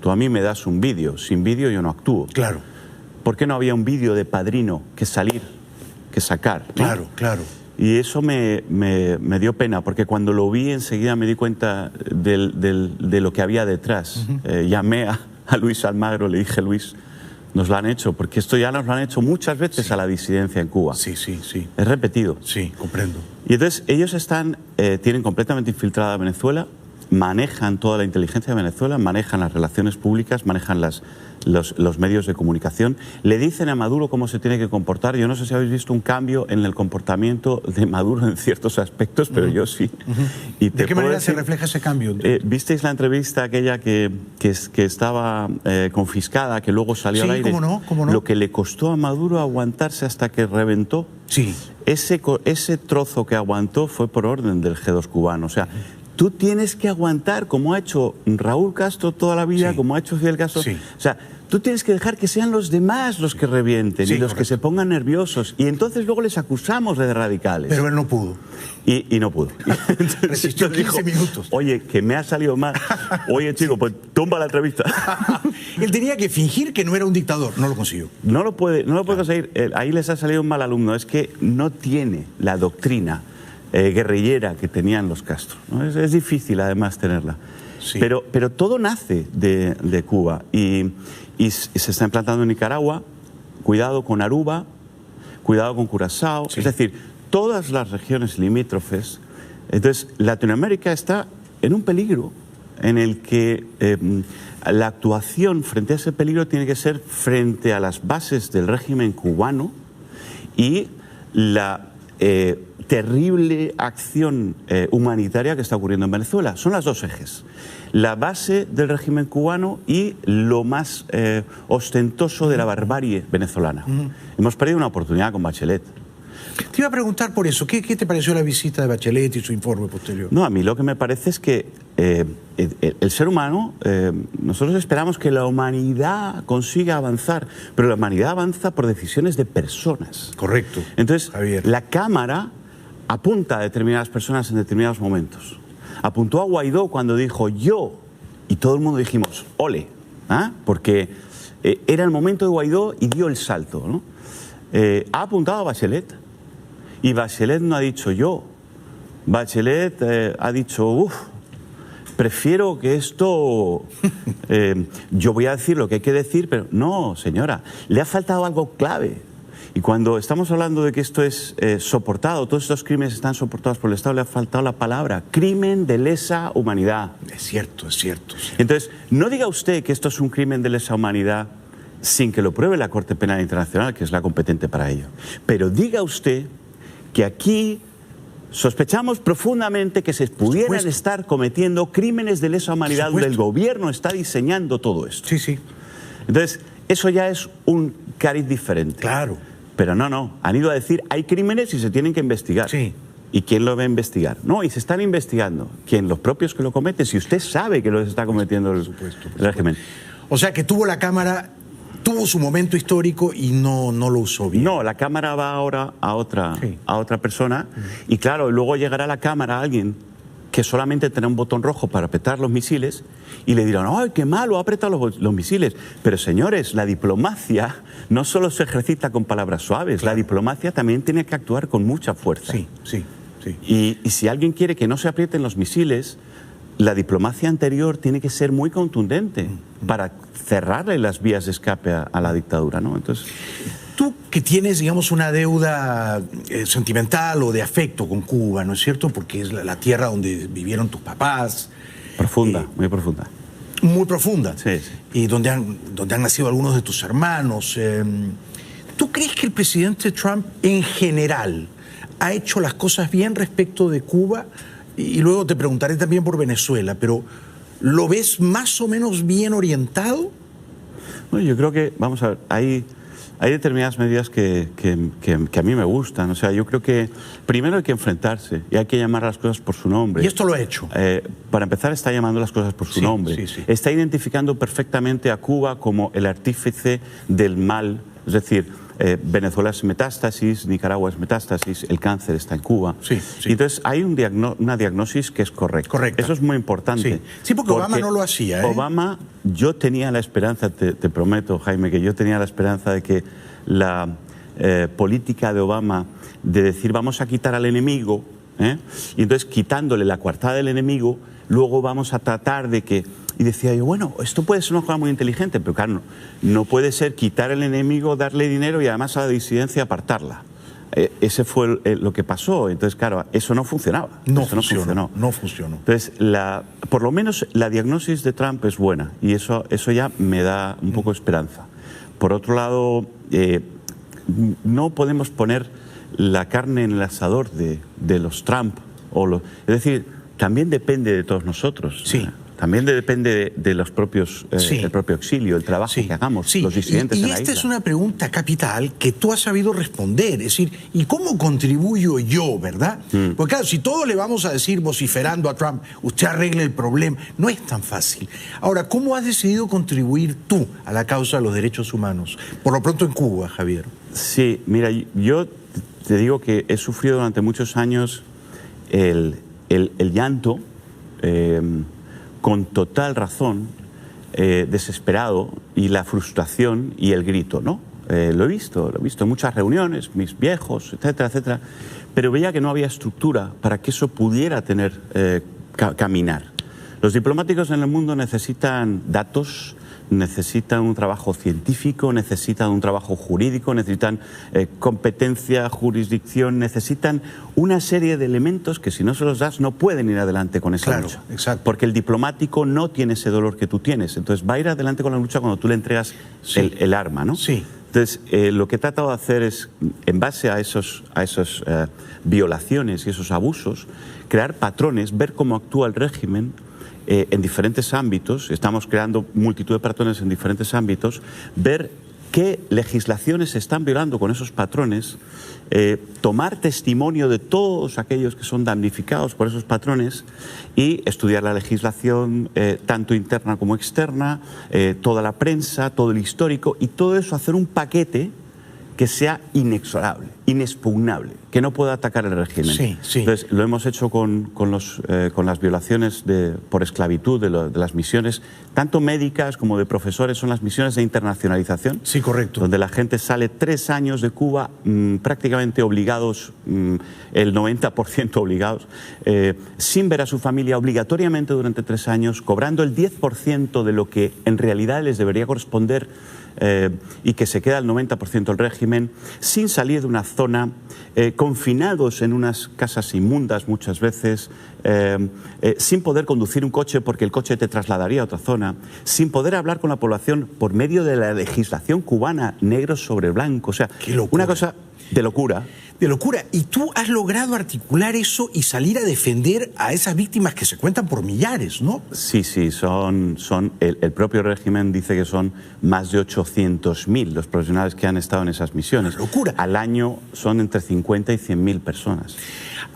tú a mí me das un vídeo, sin vídeo yo no actúo. Claro. ¿Por qué no había un vídeo de Padrino que sacar? ¿no? Claro. Y eso me dio pena, porque cuando lo vi enseguida me di cuenta de lo que había detrás. Llamé a Luis Almagro, le dije, Luis, nos lo han hecho, porque esto ya nos lo han hecho muchas veces a la disidencia en Cuba. Sí. Es repetido. Sí, comprendo. Y entonces ellos tienen completamente infiltrada Venezuela, manejan toda la inteligencia de Venezuela, manejan las relaciones públicas, manejan los medios de comunicación, le dicen a Maduro cómo se tiene que comportar. Yo no sé si habéis visto un cambio en el comportamiento de Maduro en ciertos aspectos, pero yo sí. Y ¿de qué manera se refleja ese cambio? ¿Visteis la entrevista aquella que estaba confiscada, que luego salió al aire? ¿Cómo no? Lo que le costó a Maduro aguantarse hasta que reventó. Sí. Ese trozo que aguantó fue por orden del G2 cubano. O sea, tú tienes que aguantar, como ha hecho Raúl Castro toda la vida, como ha hecho Fidel Castro. Sí. O sea, tú tienes que dejar que sean los demás los que revienten y los que se pongan nerviosos. Y entonces luego les acusamos de radicales. Pero él no pudo. Y no pudo. Resistió 15 minutos. Oye, que me ha salido mal. Oye, chico, pues tumba la entrevista. Él tenía que fingir que no era un dictador. No lo consiguió. No lo puede conseguir. Ahí les ha salido un mal alumno. Es que no tiene la doctrina guerrillera que tenían los Castro, ¿no? Es difícil además tenerla. Sí. Pero todo nace de Cuba y se está implantando en Nicaragua. Cuidado con Aruba, cuidado con Curazao, es decir, todas las regiones limítrofes. Entonces, Latinoamérica está en un peligro en el que la actuación frente a ese peligro tiene que ser frente a las bases del régimen cubano y la terrible acción humanitaria que está ocurriendo en Venezuela. Son los dos ejes. La base del régimen cubano y lo más ostentoso de la barbarie venezolana. Hemos perdido una oportunidad con Bachelet. Te iba a preguntar por eso. ¿Qué te pareció la visita de Bachelet y su informe posterior? No, a mí lo que me parece es que el ser humano, nosotros esperamos que la humanidad consiga avanzar, pero la humanidad avanza por decisiones de personas. Correcto. Entonces, Javier, la Cámara apunta a determinadas personas en determinados momentos. Apuntó a Guaidó cuando dijo yo, y todo el mundo dijimos, ole, porque era el momento de Guaidó y dio el salto, ¿no? Ha apuntado a Bachelet, y Bachelet no ha dicho yo. Bachelet ha dicho, prefiero que esto... yo voy a decir lo que hay que decir, pero no, señora, le ha faltado algo clave. Y cuando estamos hablando de que esto es soportado, todos estos crímenes están soportados por el Estado, le ha faltado la palabra crimen de lesa humanidad. Es cierto, es cierto. Entonces, no diga usted que esto es un crimen de lesa humanidad sin que lo pruebe la Corte Penal Internacional, que es la competente para ello. Pero diga usted que aquí sospechamos profundamente que se pudieran estar cometiendo crímenes de lesa humanidad donde el gobierno está diseñando todo esto. Sí, sí. Entonces, eso ya es un cariz diferente. Claro. Pero no, han ido a decir, hay crímenes y se tienen que investigar. Sí. ¿Y quién lo va a investigar? No, y se están investigando. ¿Quién? Los propios que lo cometen, si usted sabe que lo está cometiendo el régimen. O sea, que tuvo la Cámara... Tuvo su momento histórico y no lo usó bien. No, la Cámara va ahora a otra persona y claro, luego llegará a la Cámara alguien que solamente tendrá un botón rojo para apretar los misiles y le dirán, ¡ay, qué malo, ha apretado los misiles! Pero señores, la diplomacia no solo se ejercita con palabras suaves, la diplomacia también tiene que actuar con mucha fuerza. Sí, sí, sí. Y si alguien quiere que no se aprieten los misiles, la diplomacia anterior tiene que ser muy contundente para cerrarle las vías de escape a la dictadura, ¿no? Entonces, tú que tienes, digamos, una deuda sentimental o de afecto con Cuba, ¿no es cierto? Porque es la tierra donde vivieron tus papás. Profunda, muy profunda. Muy profunda. Sí, sí. Y donde han nacido algunos de tus hermanos. ¿Tú crees que el presidente Trump, en general, ha hecho las cosas bien respecto de Cuba? Y luego te preguntaré también por Venezuela, pero ¿lo ves más o menos bien orientado? Bueno, yo creo que, vamos a ver, hay determinadas medidas que a mí me gustan. O sea, yo creo que primero hay que enfrentarse y hay que llamar a las cosas por su nombre. Y esto lo ha hecho. Para empezar, está llamando las cosas por su nombre. Sí, sí. Está identificando perfectamente a Cuba como el artífice del mal, es decir, Venezuela es metástasis, Nicaragua es metástasis, el cáncer está en Cuba. Sí, sí. Y entonces hay una diagnósis que es correcta. Eso es muy importante. Sí, porque Obama no lo hacía. Obama, yo tenía la esperanza, te prometo, Jaime, que yo tenía la esperanza de que la política de Obama de decir vamos a quitar al enemigo, y entonces quitándole la coartada del enemigo, luego vamos a tratar de que... Y decía yo, bueno, esto puede ser una cosa muy inteligente, pero claro, no puede ser quitar al enemigo, darle dinero y además a la disidencia apartarla. Ese fue lo que pasó. Entonces, claro, eso no funcionaba. No funcionó. Entonces, por lo menos la diagnosis de Trump es buena y eso ya me da un poco de esperanza. Por otro lado, no podemos poner la carne en el asador de los Trump. Es decir, también depende de todos nosotros. Sí. También depende de los propios, el propio exilio, el trabajo que hagamos, los disidentes en la isla. Y esta es una pregunta capital que tú has sabido responder, es decir, ¿y cómo contribuyo yo, verdad? Porque claro, si todos le vamos a decir vociferando a Trump, usted arregle el problema, no es tan fácil. Ahora, ¿cómo has decidido contribuir tú a la causa de los derechos humanos? Por lo pronto en Cuba, Javier. Sí, mira, yo te digo que he sufrido durante muchos años el llanto, con total razón, desesperado, y la frustración y el grito, ¿no? Lo he visto en muchas reuniones, mis viejos, etcétera, etcétera, pero veía que no había estructura para que eso pudiera tener caminar. Los diplomáticos en el mundo necesitan datos, necesitan un trabajo científico, necesitan un trabajo jurídico, necesitan competencia, jurisdicción, necesitan una serie de elementos que si no se los das no pueden ir adelante con esa lucha. Exacto. Porque el diplomático no tiene ese dolor que tú tienes. Entonces va a ir adelante con la lucha cuando tú le entregas el arma, ¿no? Sí. Entonces, lo que he tratado de hacer es, en base a esos violaciones y esos abusos, crear patrones, ver cómo actúa el régimen en diferentes ámbitos. Estamos creando multitud de patrones en diferentes ámbitos, ver qué legislaciones se están violando con esos patrones, tomar testimonio de todos aquellos que son damnificados por esos patrones y estudiar la legislación tanto interna como externa, toda la prensa, todo el histórico y todo eso, hacer un paquete que sea inexorable, inexpugnable, que no pueda atacar el régimen. Sí, sí. Entonces, lo hemos hecho con las violaciones por esclavitud de las misiones, tanto médicas como de profesores, son las misiones de internacionalización. Sí, correcto. Donde la gente sale 3 años de Cuba prácticamente obligados, el 90% obligados, sin ver a su familia obligatoriamente durante 3 años, cobrando el 10% de lo que en realidad les debería corresponder y que se queda el 90% del régimen, sin salir de una zona, confinados en unas casas inmundas muchas veces, sin poder conducir un coche porque el coche te trasladaría a otra zona, sin poder hablar con la población por medio de la legislación cubana, negro sobre blanco, o sea, una cosa de locura. De locura. Y tú has logrado articular eso y salir a defender a esas víctimas que se cuentan por millares, ¿no? Sí, el propio régimen dice que son más de 800.000 los profesionales que han estado en esas misiones. Una locura. Al año son entre 50 y 100.000 personas.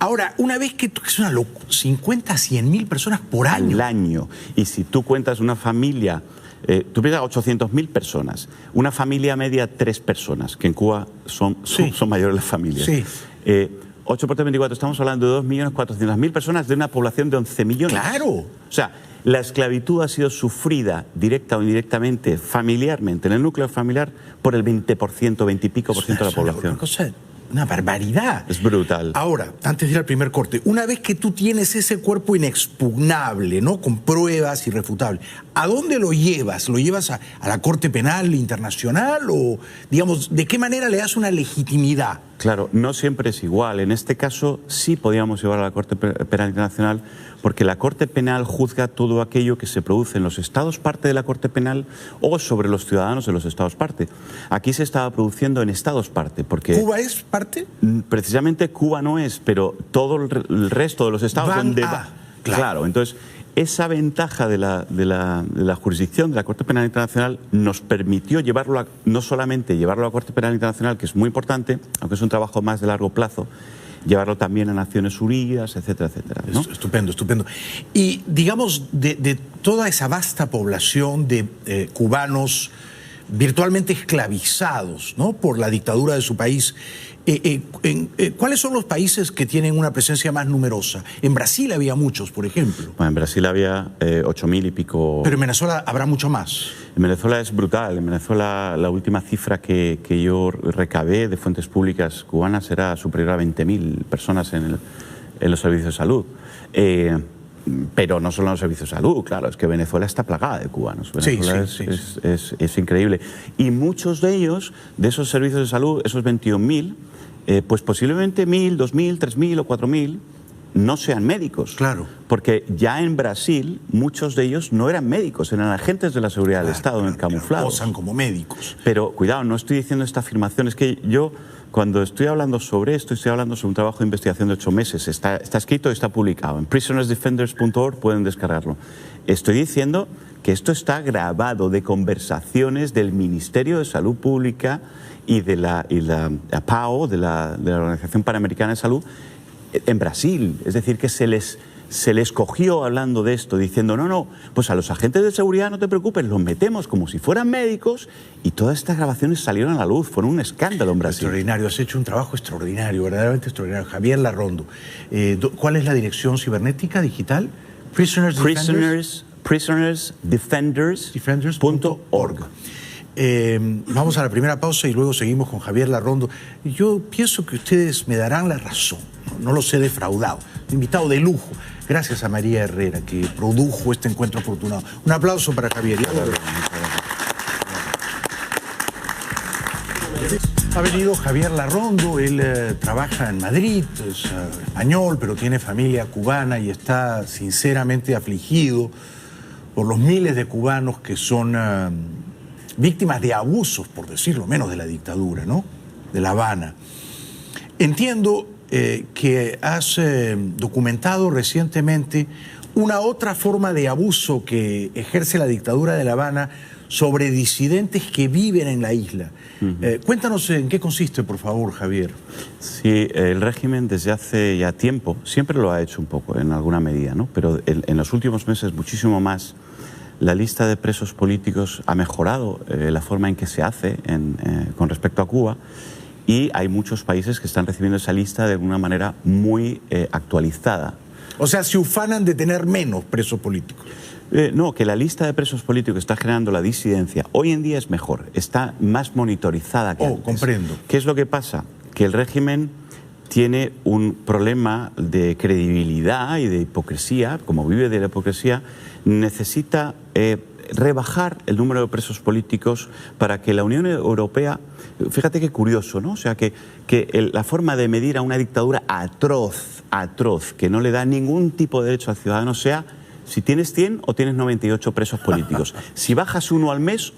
Ahora, una vez que es una locura, 50 a 100.000 personas por año. Al año. Y si tú cuentas una familia, tú piensas 800.000 personas, una familia media 3 personas, que en Cuba son mayores las familias. Sí. 8 por 3, 24, estamos hablando de 2.400.000 personas de una población de 11 millones. ¡Claro! O sea, la esclavitud ha sido sufrida directa o indirectamente, familiarmente, en el núcleo familiar, por el 20%, 20 y pico por ciento de la población. Una barbaridad. Es brutal. Ahora, antes de ir al primer corte, una vez que tú tienes ese cuerpo inexpugnable, ¿no? Con pruebas irrefutables, ¿a dónde lo llevas? ¿Lo llevas a la Corte Penal Internacional o, digamos, de qué manera le das una legitimidad? Claro, no siempre es igual. En este caso sí podíamos llevar a la Corte Penal Internacional porque la Corte Penal juzga todo aquello que se produce en los estados parte de la Corte Penal o sobre los ciudadanos de los estados parte. Aquí se estaba produciendo en estados parte porque... ¿Cuba es parte? Precisamente Cuba no es, pero todo el resto de los estados donde va... Claro, entonces esa ventaja de la jurisdicción de la Corte Penal Internacional nos permitió llevarlo no solamente llevarlo a la Corte Penal Internacional, que es muy importante, aunque es un trabajo más de largo plazo, llevarlo también a Naciones Unidas, etcétera, etcétera, ¿no? Estupendo, estupendo. Y digamos, de toda esa vasta población de cubanos virtualmente esclavizados, ¿no?, por la dictadura de su país, ¿cuáles son los países que tienen una presencia más numerosa? En Brasil había muchos, por ejemplo. Bueno, en Brasil había 8.000 y pico... Pero en Venezuela habrá mucho más. En Venezuela es brutal. En Venezuela la última cifra que yo recabé de fuentes públicas cubanas era superior a 20.000 personas en los servicios de salud. Pero no solo en los servicios de salud, claro, es que Venezuela está plagada de cubanos. Venezuela es increíble. Y muchos de ellos, de esos servicios de salud, esos 21.000, pues posiblemente 1.000, 2.000, 3.000 o 4.000 no sean médicos. Claro. Porque ya en Brasil muchos de ellos no eran médicos, eran agentes de la seguridad del Estado, camuflados. Posan como médicos. Pero cuidado, no estoy diciendo esta afirmación, es que yo... Cuando estoy hablando sobre esto, estoy hablando sobre un trabajo de investigación de 8 meses. Está escrito y está publicado. En prisonersdefenders.org pueden descargarlo. Estoy diciendo que esto está grabado de conversaciones del Ministerio de Salud Pública y de la PAO, de la Organización Panamericana de Salud, en Brasil. Es decir, que se les cogió hablando de esto, diciendo, no, pues a los agentes de seguridad no te preocupes, los metemos como si fueran médicos, y todas estas grabaciones salieron a la luz, fueron un escándalo en Brasil. Extraordinario, has hecho un trabajo extraordinario, verdaderamente extraordinario. Javier Larrondo, ¿cuál es la dirección cibernética digital? Prisonersdefenders.org. Vamos a la primera pausa y luego seguimos con Javier Larrondo. Yo pienso que ustedes me darán la razón, no los he defraudado. Invitado de lujo. Gracias a María Herrera, que produjo este encuentro afortunado. Un aplauso para Javier. Ha venido Javier Larrondo, él trabaja en Madrid, es español, pero tiene familia cubana y está sinceramente afligido por los miles de cubanos que son víctimas de abusos, por decirlo menos, de la dictadura, ¿no? De La Habana. Entiendo que has documentado recientemente una otra forma de abuso que ejerce la dictadura de La Habana sobre disidentes que viven en la isla. Cuéntanos en qué consiste, por favor, Javier. Sí, el régimen desde hace ya tiempo, siempre lo ha hecho un poco, en alguna medida, ¿no? Pero en los últimos meses muchísimo más. La lista de presos políticos ha mejorado la forma en que se hace con respecto a Cuba, y hay muchos países que están recibiendo esa lista de una manera muy actualizada. O sea, se ufanan de tener menos presos políticos. No, que la lista de presos políticos que está generando la disidencia hoy en día es mejor, está más monitorizada que antes. Comprendo. ¿Qué es lo que pasa? Que el régimen tiene un problema de credibilidad y de hipocresía, como vive de la hipocresía, necesita rebajar el número de presos políticos para que la Unión Europea, fíjate qué curioso, ¿no? O sea, que la forma de medir a una dictadura atroz, que no le da ningún tipo de derecho al ciudadano, sea si tienes 100 o tienes 98 presos políticos. Si bajas uno al mes,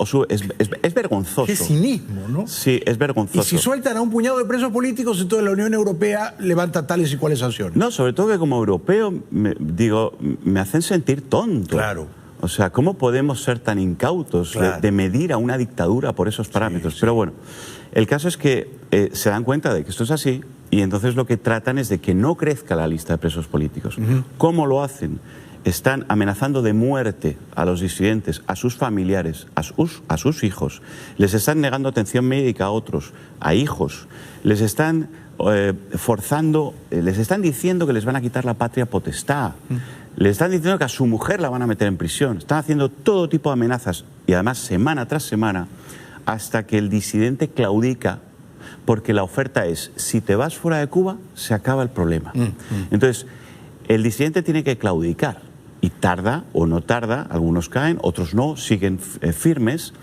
es vergonzoso. Qué cinismo, ¿no? Sí, es vergonzoso. Y si sueltan a un puñado de presos políticos, entonces la Unión Europea levanta tales y cuales sanciones. No, sobre todo que como europeo, me hacen sentir tonto. Claro. O sea, ¿cómo podemos ser tan incautos de medir a una dictadura por esos parámetros? Sí. Pero bueno, el caso es que se dan cuenta de que esto es así, y entonces lo que tratan es de que no crezca la lista de presos políticos. ¿Cómo lo hacen? Están amenazando de muerte a los disidentes, a sus familiares, a sus hijos. Les están negando atención médica a otros, a hijos. Les están forzando, les están diciendo que les van a quitar la patria potestad. Les están diciendo que a su mujer la van a meter en prisión. Están haciendo todo tipo de amenazas, y además semana tras semana, hasta que el disidente claudica, porque la oferta es: si te vas fuera de Cuba, se acaba el problema. Entonces, el disidente tiene que claudicar, y tarda o no tarda, algunos caen, otros no, siguen firmes,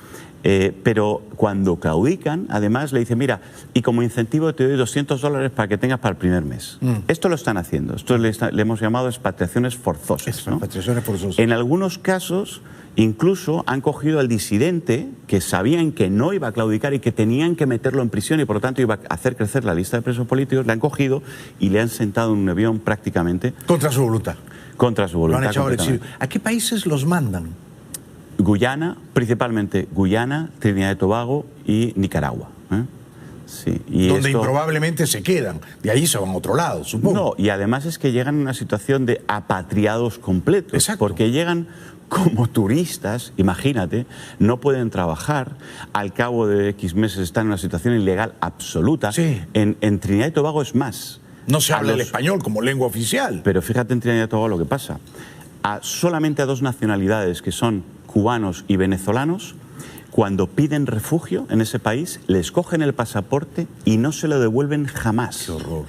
pero cuando claudican, además le dicen: mira, y como incentivo te doy $200 para que tengas para el primer mes. Esto lo están haciendo, esto le hemos llamado expatriaciones forzosas, ¿no? Expatriaciones forzosas. En algunos casos, incluso han cogido al disidente, que sabían que no iba a claudicar y que tenían que meterlo en prisión y por lo tanto iba a hacer crecer la lista de presos políticos, le han cogido y le han sentado en un avión prácticamente. Contra su voluntad. Contra su voluntad. Lo han echado al exilio. ¿A qué países los mandan? Guyana, principalmente Guyana, Trinidad y Tobago y Nicaragua. Sí, y donde improbablemente se quedan, de ahí se van a otro lado, supongo. No, y además es que llegan en una situación de apatriados completos. Exacto. Porque llegan como turistas, imagínate, no pueden trabajar, al cabo de X meses están en una situación ilegal absoluta. Sí. En Trinidad y Tobago es más. No se habla el español como lengua oficial. Pero fíjate en Trinidad y Tobago lo que pasa. Solamente a dos nacionalidades, que son cubanos y venezolanos, cuando piden refugio en ese país, les cogen el pasaporte y no se lo devuelven jamás. Qué horror.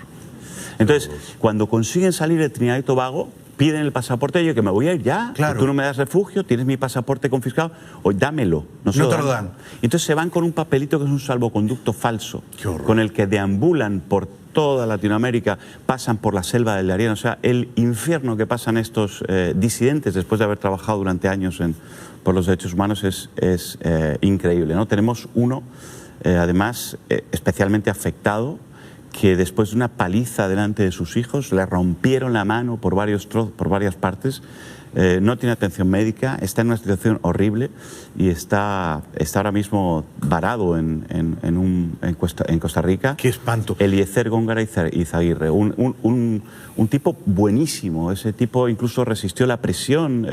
Entonces, cuando consiguen salir de Trinidad y Tobago, piden el pasaporte, oye, que me voy a ir ya, claro. Tú no me das refugio, tienes mi pasaporte confiscado, oye, dámelo. No te lo dan. Entonces se van con un papelito que es un salvoconducto falso, con el que deambulan por toda Latinoamérica, pasan por la selva del Darién. O sea, el infierno que pasan estos disidentes después de haber trabajado durante años por los derechos humanos es increíble, ¿no? Tenemos uno, además, especialmente afectado, que después de una paliza delante de sus hijos le rompieron la mano por varias partes, no tiene atención médica, está en una situación horrible y está ahora mismo varado en Costa Rica. ¡Qué espanto! Eliezer Góngora Izaguirre, un tipo buenísimo. Ese tipo incluso resistió la prisión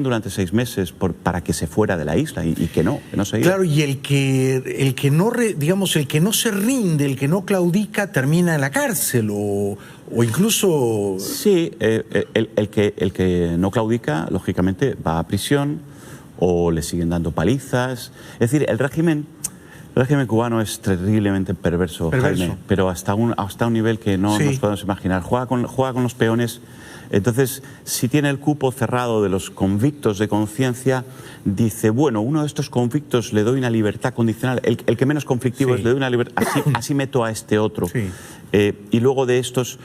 durante 6 meses para que se fuera de la isla y que no se iba. Claro, y el que no se rinde, el que no claudica, termina en la cárcel o incluso... Sí, el que no claudica, lógicamente, va a prisión o le siguen dando palizas. Es decir, el régimen El régimen cubano es terriblemente perverso, Jaime, pero hasta un nivel que no nos podemos imaginar. Juega con los peones. Entonces, si tiene el cupo cerrado de los convictos de conciencia, dice, bueno, uno de estos convictos le doy una libertad condicional, el que menos conflictivo es, le doy una libertad, así meto a este otro. Y luego de estos,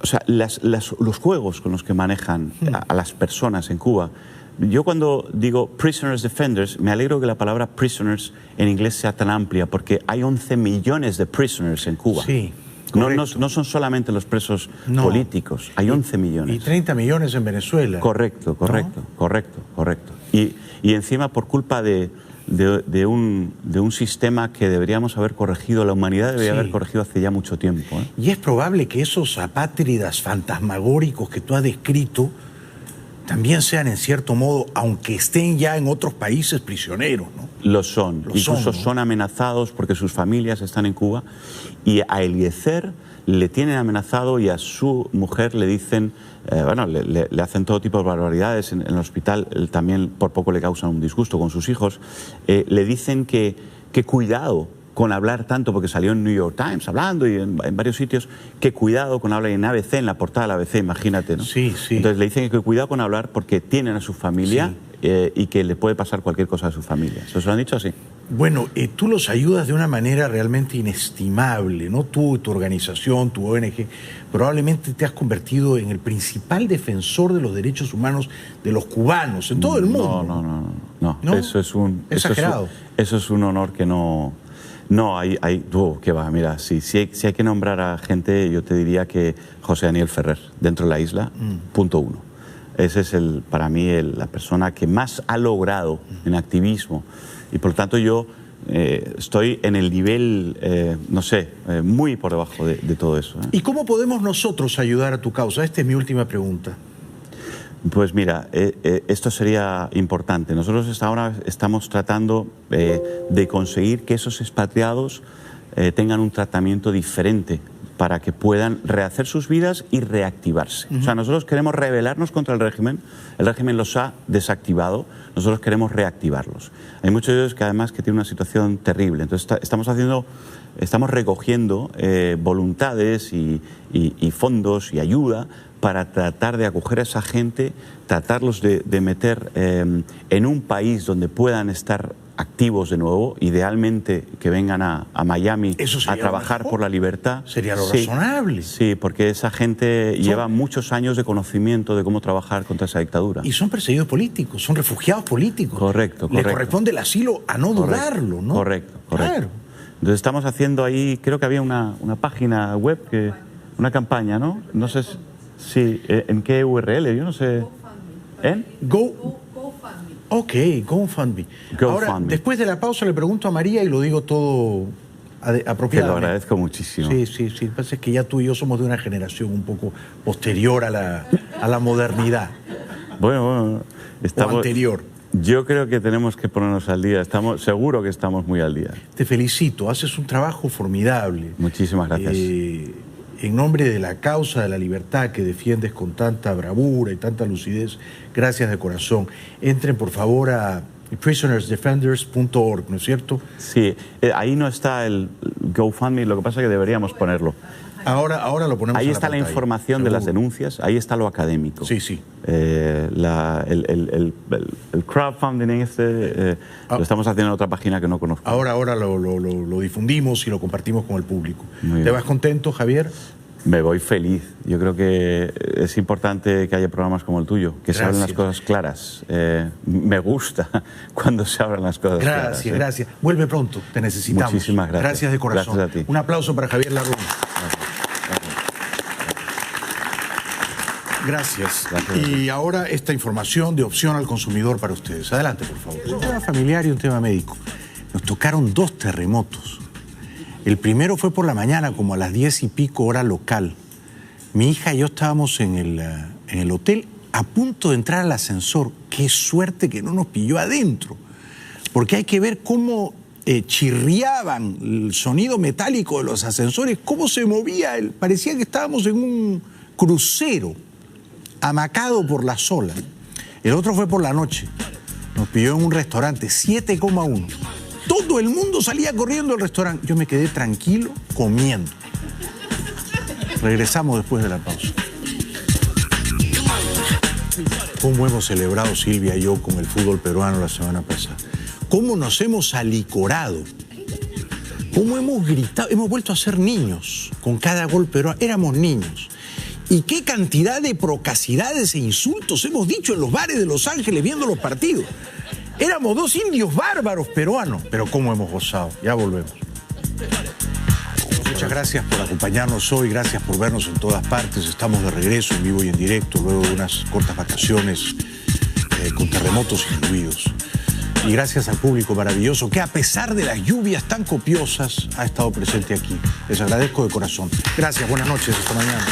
o sea, los juegos con los que manejan a las personas en Cuba. Yo cuando digo prisoners defenders, me alegro que la palabra prisoners en inglés sea tan amplia, porque hay 11 millones de prisoners en Cuba. No son solamente los presos políticos, hay 11 millones. Y 30 millones en Venezuela. Correcto. Y encima por culpa de un sistema que deberíamos haber corregido, la humanidad debería haber corregido hace ya mucho tiempo. Y es probable que esos apátridas fantasmagóricos que tú has descrito también sean en cierto modo, aunque estén ya en otros países, prisioneros, ¿no? Lo son. Incluso son amenazados porque sus familias están en Cuba, y a Eliezer le tienen amenazado y a su mujer le dicen, le hacen todo tipo de barbaridades en el hospital. Él también por poco le causan un disgusto con sus hijos. Le dicen que cuidado con hablar tanto, porque salió en New York Times hablando y en varios sitios, que cuidado con hablar en ABC, en la portada de la ABC, imagínate, ¿no? Entonces le dicen que cuidado con hablar porque tienen a su familia y que le puede pasar cualquier cosa a su familia. ¿Se lo han dicho así? Bueno, tú los ayudas de una manera realmente inestimable, ¿no? Tú, tu organización, tu ONG, probablemente te has convertido en el principal defensor de los derechos humanos de los cubanos en todo el mundo. No. Eso es un... Exagerado. Eso es un honor que no... No, que va, mira, si hay que nombrar a gente, yo te diría que José Daniel Ferrer, dentro de la isla, punto 1. Ese es para mí la persona que más ha logrado en activismo, y por lo tanto yo estoy en el nivel, muy por debajo de todo eso. ¿Y cómo podemos nosotros ayudar a tu causa? Esta es mi última pregunta. Pues mira, esto sería importante. Nosotros ahora estamos tratando de conseguir que esos expatriados tengan un tratamiento diferente para que puedan rehacer sus vidas y reactivarse. O sea, nosotros queremos rebelarnos contra el régimen los ha desactivado, nosotros queremos reactivarlos. Hay muchos de ellos que además tienen una situación terrible. Entonces estamos recogiendo voluntades y fondos y ayuda para tratar de acoger a esa gente, tratarlos de meter en un país donde puedan estar activos de nuevo, idealmente que vengan a Miami a trabajar por la libertad. Sería lo razonable. Sí, porque esa gente lleva muchos años de conocimiento de cómo trabajar contra esa dictadura. Y son perseguidos políticos, son refugiados políticos. Correcto. Le corresponde el asilo a no dudarlo, ¿no? Correcto. Claro. Entonces estamos haciendo ahí, creo que había una página web, una campaña, ¿no? No sé si, ¿en qué URL? Yo no sé. ¿En? Ok, GoFundMe. Ahora, después de la pausa le pregunto a María y lo digo todo apropiadamente. Te lo agradezco muchísimo. Sí. Lo que pasa es que ya tú y yo somos de una generación un poco posterior a la modernidad. Bueno, estamos... O anterior. Yo creo que tenemos que ponernos al día. Seguro que estamos muy al día. Te felicito, haces un trabajo formidable. Muchísimas gracias. En nombre de la causa de la libertad que defiendes con tanta bravura y tanta lucidez, gracias de corazón. Entren por favor a prisonersdefenders.org, ¿no es cierto? Sí, ahí no está el GoFundMe, lo que pasa es que deberíamos ponerlo. Ahora lo ponemos. Ahí está la pantalla, información seguro. de las denuncias, ahí está lo académico. Sí. El crowdfunding lo estamos haciendo en otra página que no conozco. Ahora lo difundimos y lo compartimos con el público. ¿Te vas contento, Javier? Me voy feliz. Yo creo que es importante que haya programas como el tuyo, que se hablen las cosas claras. Me gusta cuando se hablan las cosas claras. Gracias. Vuelve pronto, te necesitamos. Muchísimas gracias. Gracias de corazón. Gracias a ti. Un aplauso para Javier Larrón. Gracias. Y ahora esta información de opción al consumidor para ustedes. Adelante, por favor. Un tema familiar y un tema médico. Nos tocaron 2 terremotos. El primero fue por la mañana, como a las 10 y pico hora local. Mi hija y yo estábamos en el hotel a punto de entrar al ascensor. Qué suerte que no nos pilló adentro. Porque hay que ver cómo chirriaban el sonido metálico de los ascensores, cómo se movía. Parecía que estábamos en un crucero, amacado por las olas. El otro fue por la noche. Nos pilló en un restaurante, 7,1. Todo el mundo salía corriendo al restaurante. Yo me quedé tranquilo comiendo. Regresamos después de la pausa. ¿Cómo hemos celebrado Silvia y yo con el fútbol peruano la semana pasada? ¿Cómo nos hemos alicorado? ¿Cómo hemos gritado? Hemos vuelto a ser niños con cada gol peruano. Éramos niños. ¿Y qué cantidad de procacidades e insultos hemos dicho en los bares de Los Ángeles viendo los partidos? Éramos dos indios bárbaros peruanos. Pero cómo hemos gozado. Ya volvemos. Muchas gracias por acompañarnos hoy, gracias por vernos en todas partes. Estamos de regreso en vivo y en directo luego de unas cortas vacaciones con terremotos incluidos. Y gracias al público maravilloso que a pesar de las lluvias tan copiosas ha estado presente aquí. Les agradezco de corazón. Gracias, buenas noches, hasta mañana.